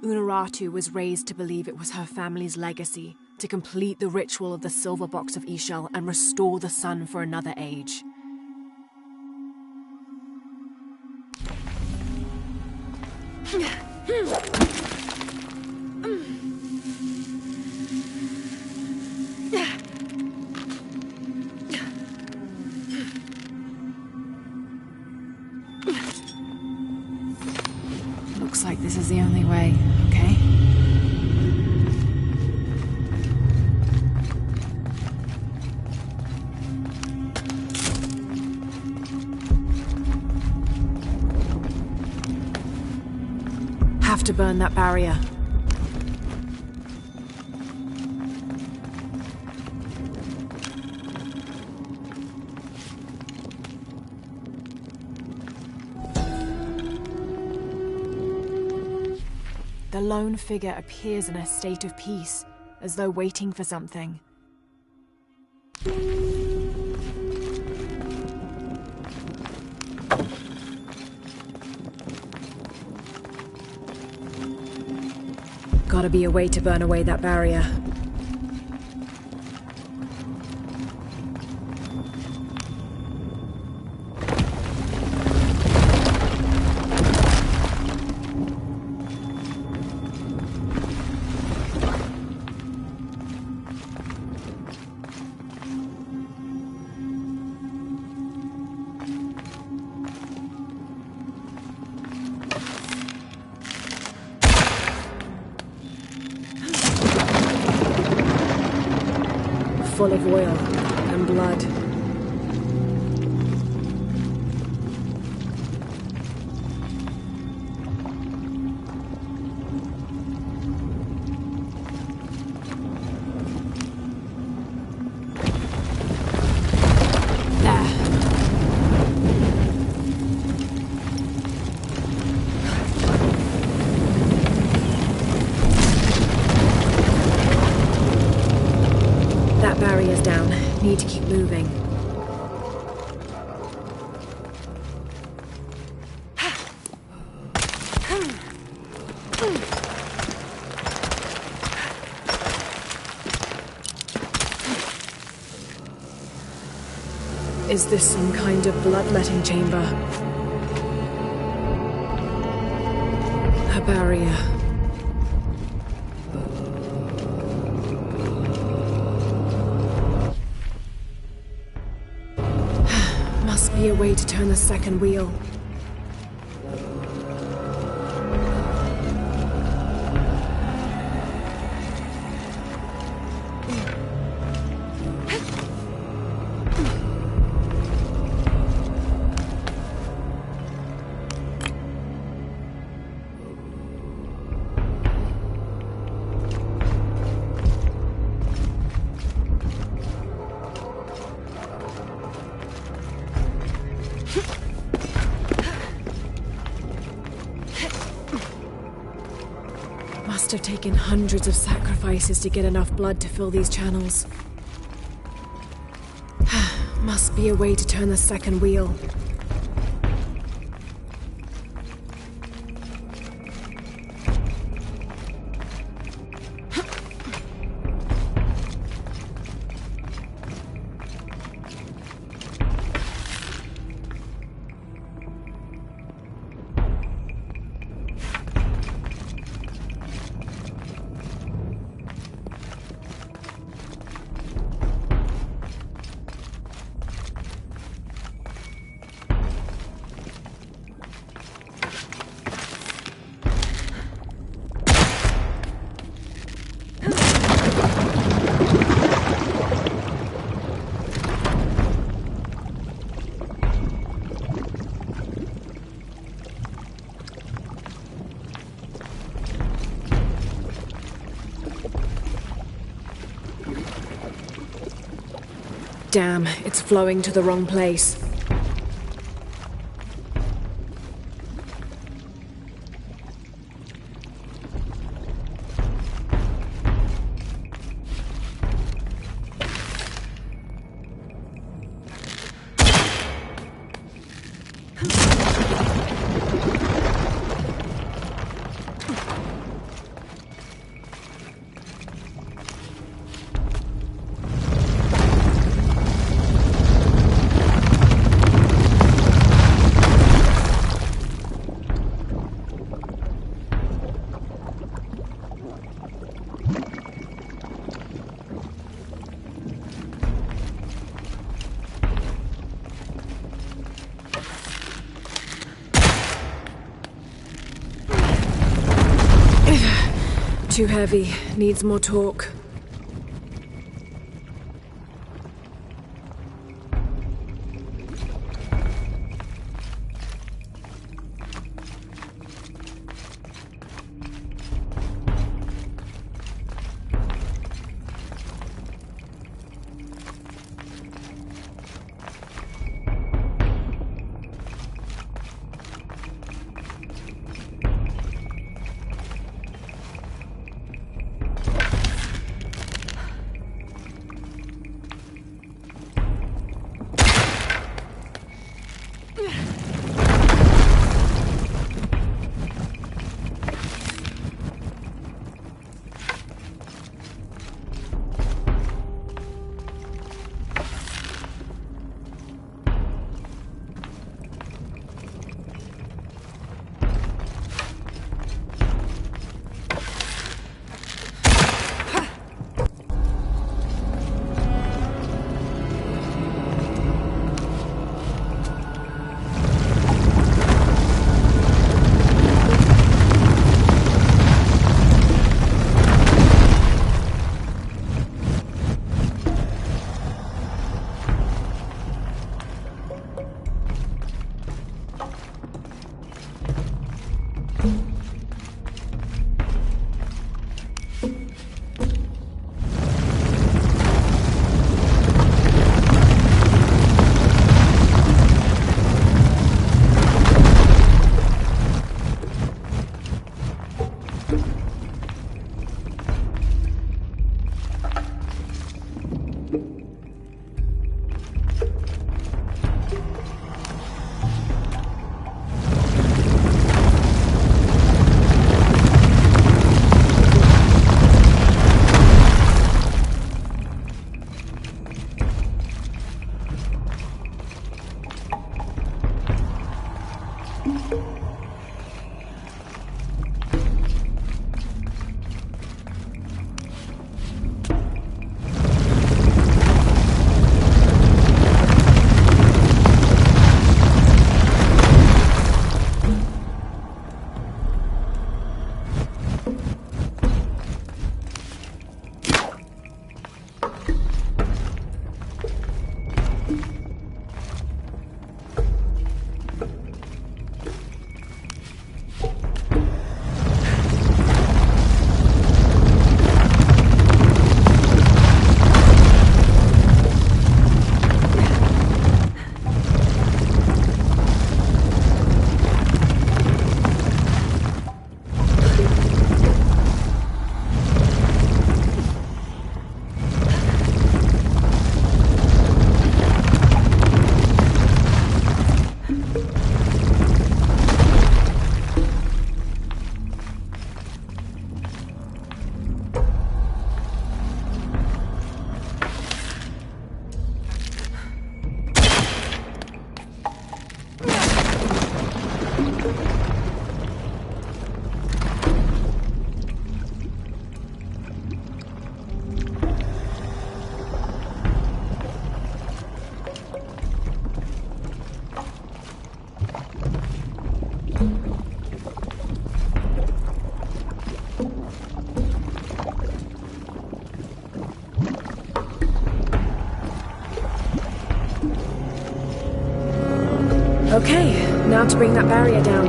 Unuratu was raised to believe it was her family's legacy, to complete the ritual of the silver box of Ishel and restore the sun for another age. Looks like this is the only way, okay? Have to burn that barrier. The lone figure appears in a state of peace, as though waiting for something. Gotta be a way to burn away that barrier. Full of oil and blood. barrier's down. Need to keep moving. Is this some kind of bloodletting chamber? A barrier. Must be a way to turn the second wheel. Must have taken hundreds of sacrifices to get enough blood to fill these channels. Must be a way to turn the second wheel. Damn, it's flowing to the wrong place. Too heavy. Needs more torque. Okay, now to bring that barrier down.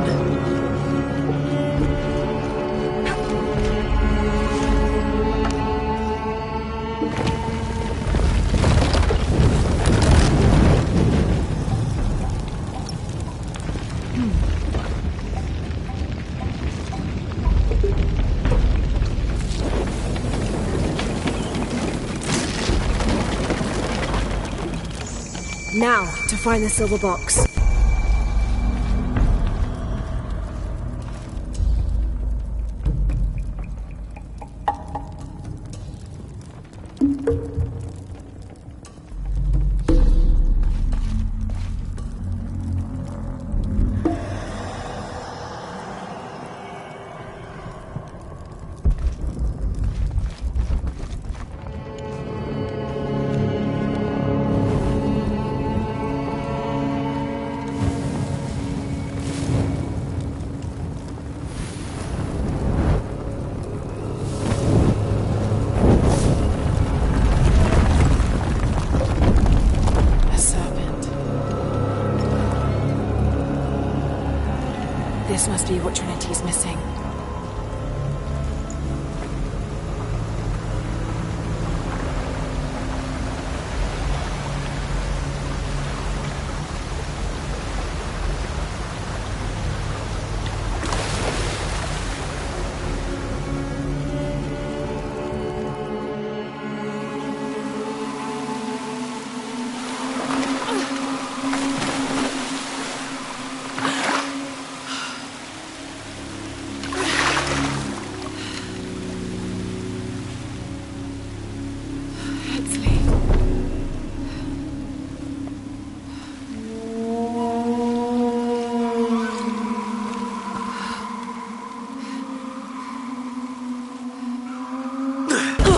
Now, to find the silver box. This must be what Trinity's missing.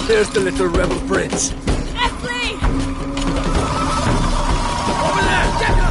There's the little rebel prince. Esley! Over there! Get her!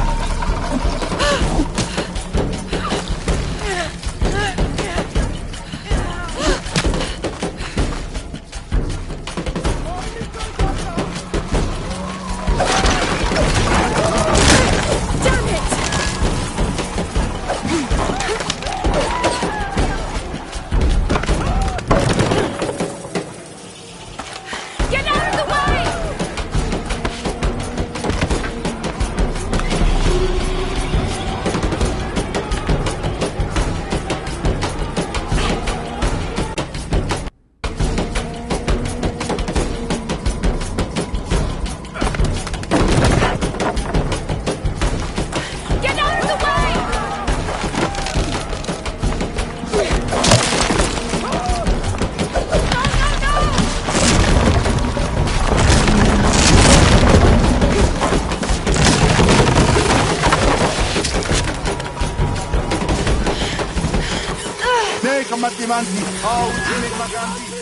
Manti, oh, Jimmy Maganti.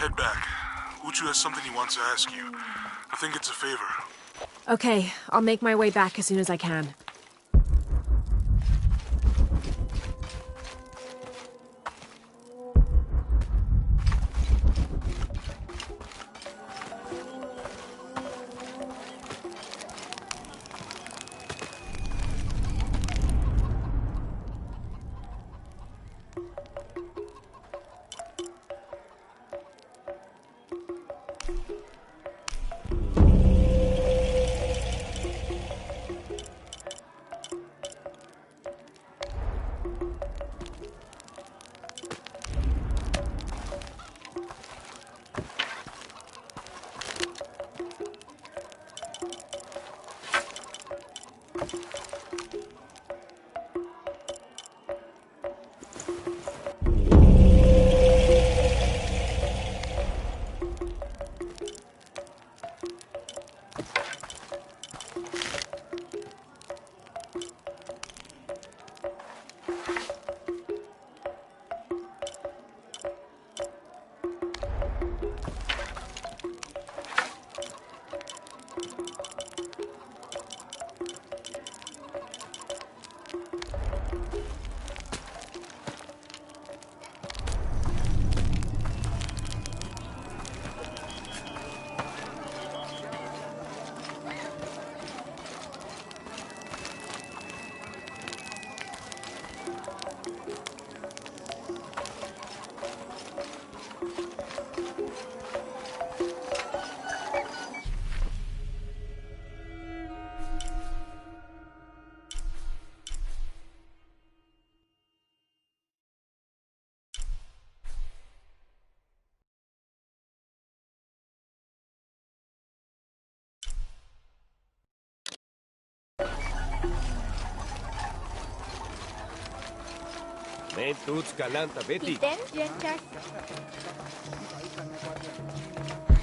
Head back. Uchu has something he wants to ask you. I think it's a favor. Okay, I'll make my way back as soon as I can.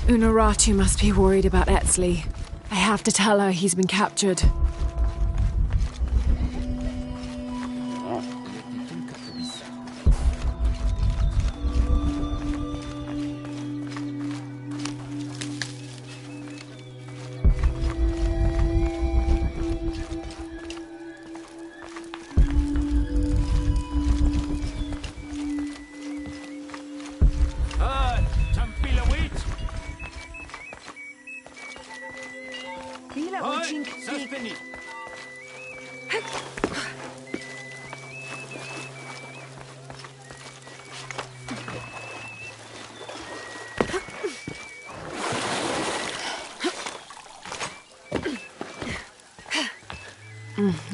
Unuratu must be worried about Etzli. I have to tell her he's been captured.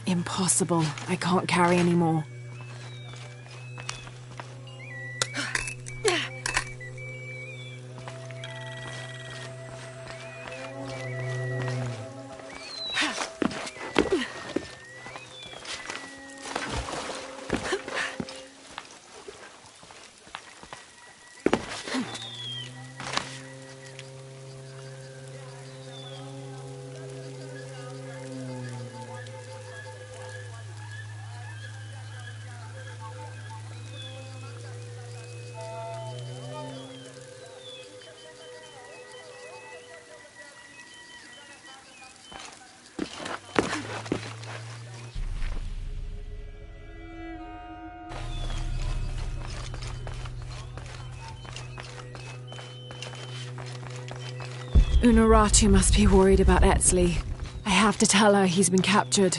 Impossible. I can't carry anymore. Unuratu must be worried about Etzli. I have to tell her he's been captured.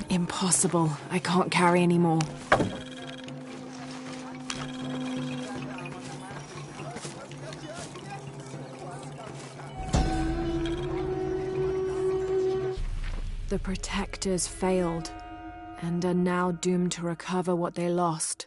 Impossible. I can't carry anymore. The protectors failed, and are now doomed to recover what they lost.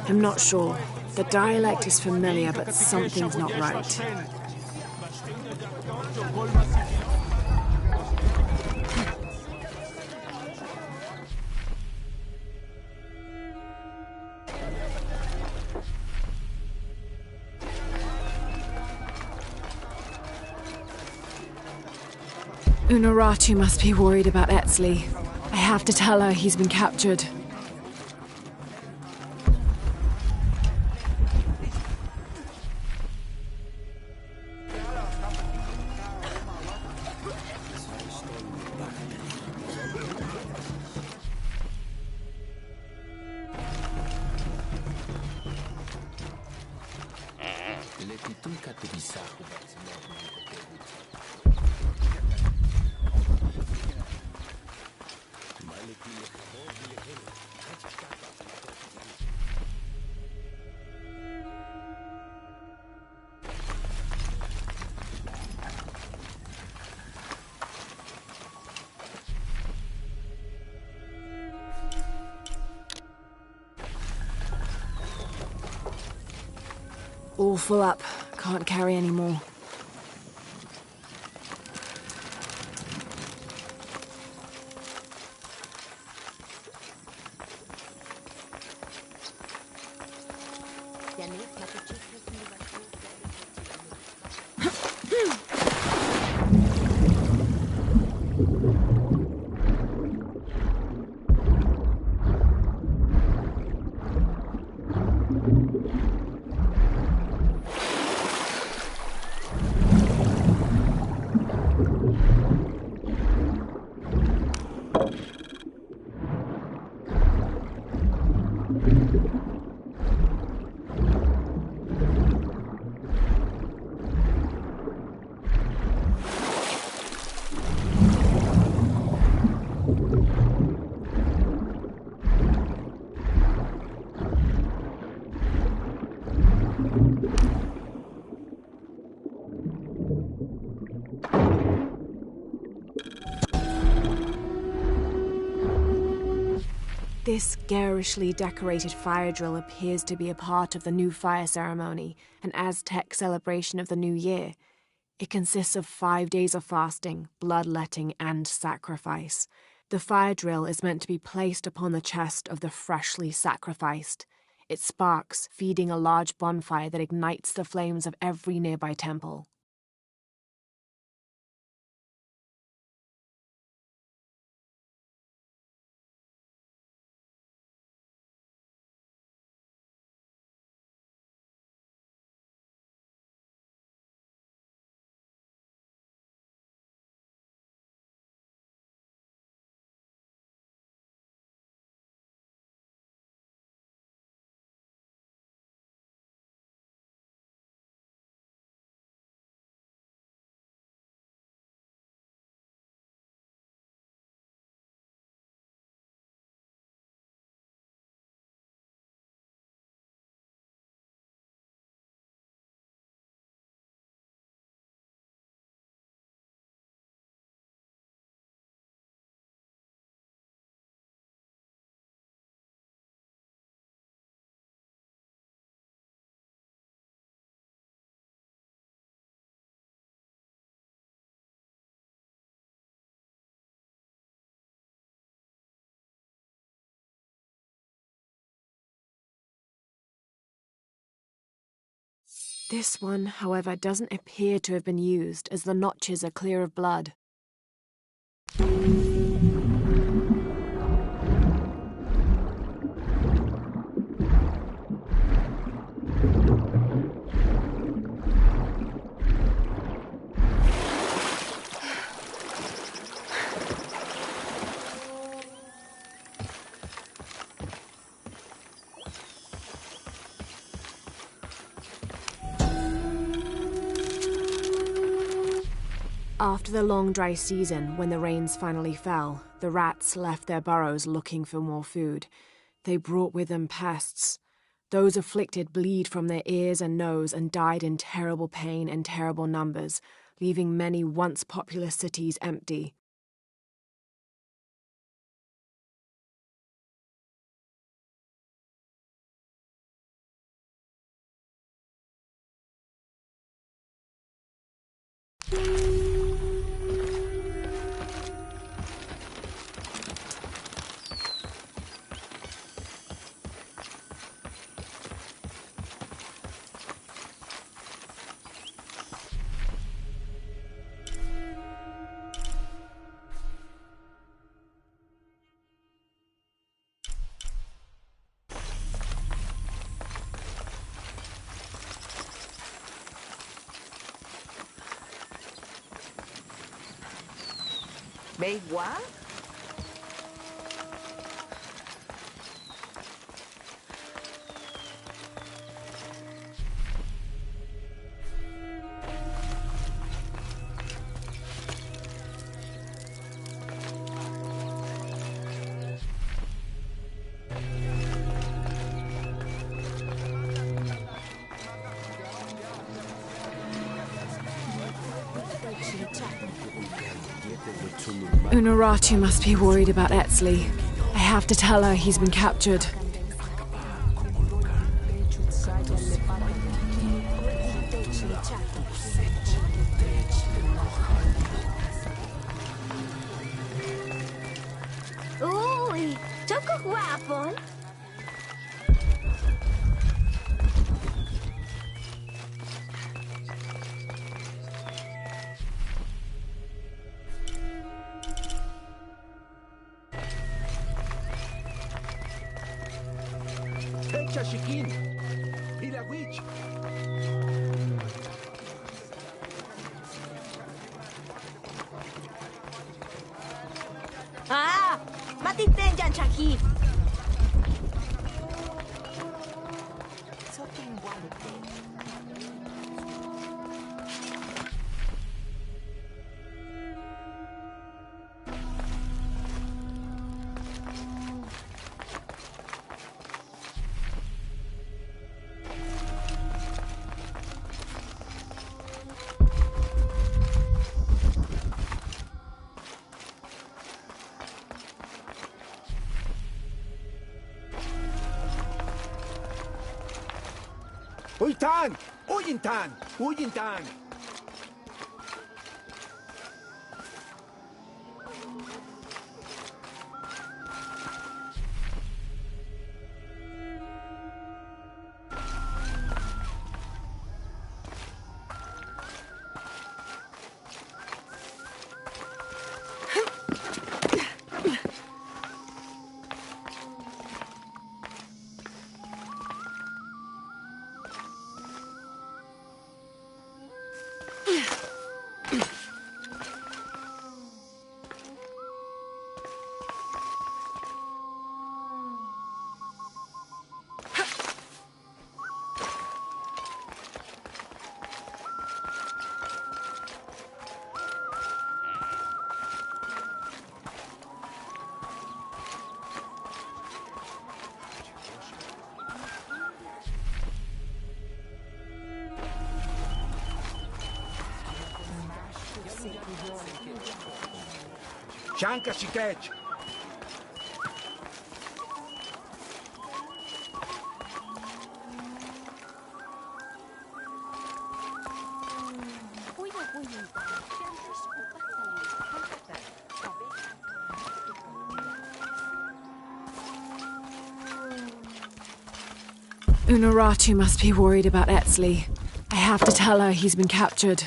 I'm not sure. The dialect is familiar, but something's not right. Unuratu must be worried about Etzli. I have to tell her he's been captured. All full up. Can't carry any more. This garishly decorated fire drill appears to be a part of the new fire ceremony, an Aztec celebration of the new year. It consists of 5 days of fasting, bloodletting, and sacrifice. The fire drill is meant to be placed upon the chest of the freshly sacrificed. It sparks, feeding a large bonfire that ignites the flames of every nearby temple. This one, however, doesn't appear to have been used, as the notches are clear of blood. After the long dry season, when the rains finally fell, the rats left their burrows looking for more food. They brought with them pests. Those afflicted bleed from their ears and nose and died in terrible pain and terrible numbers, leaving many once populous cities empty. Made what? Unuratu must be worried about Etzli. I have to tell her he's been captured. Uy, choco guapo. Ah! Matiten dyan, Chucky! Ultan! Uyintan! Uyintan! Shanka Shikech! Unuratu must be worried about Etzli. I have to tell her he's been captured.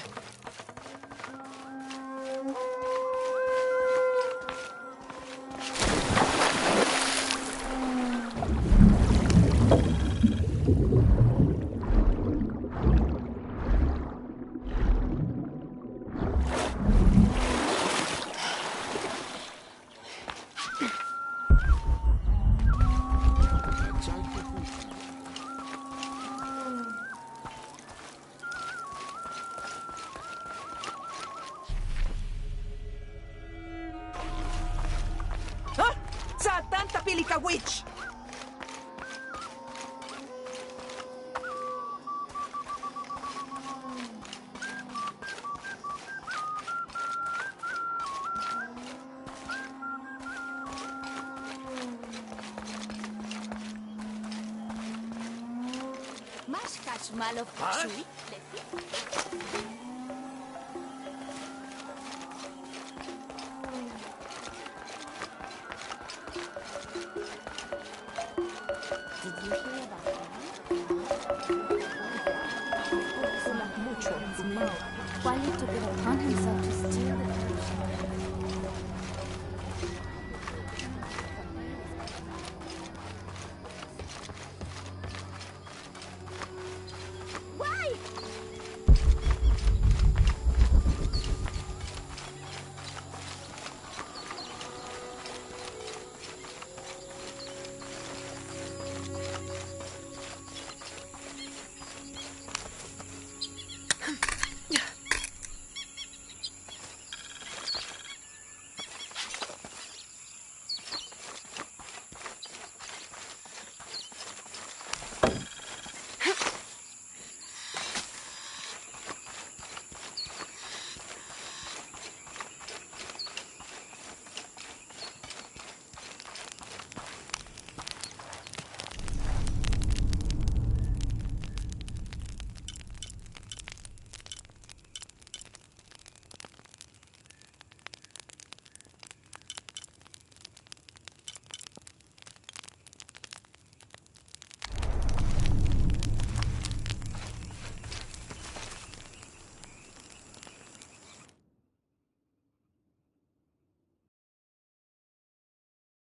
Pilika witch! Masz kaszmalo w psui? Wally took it upon himself to steal the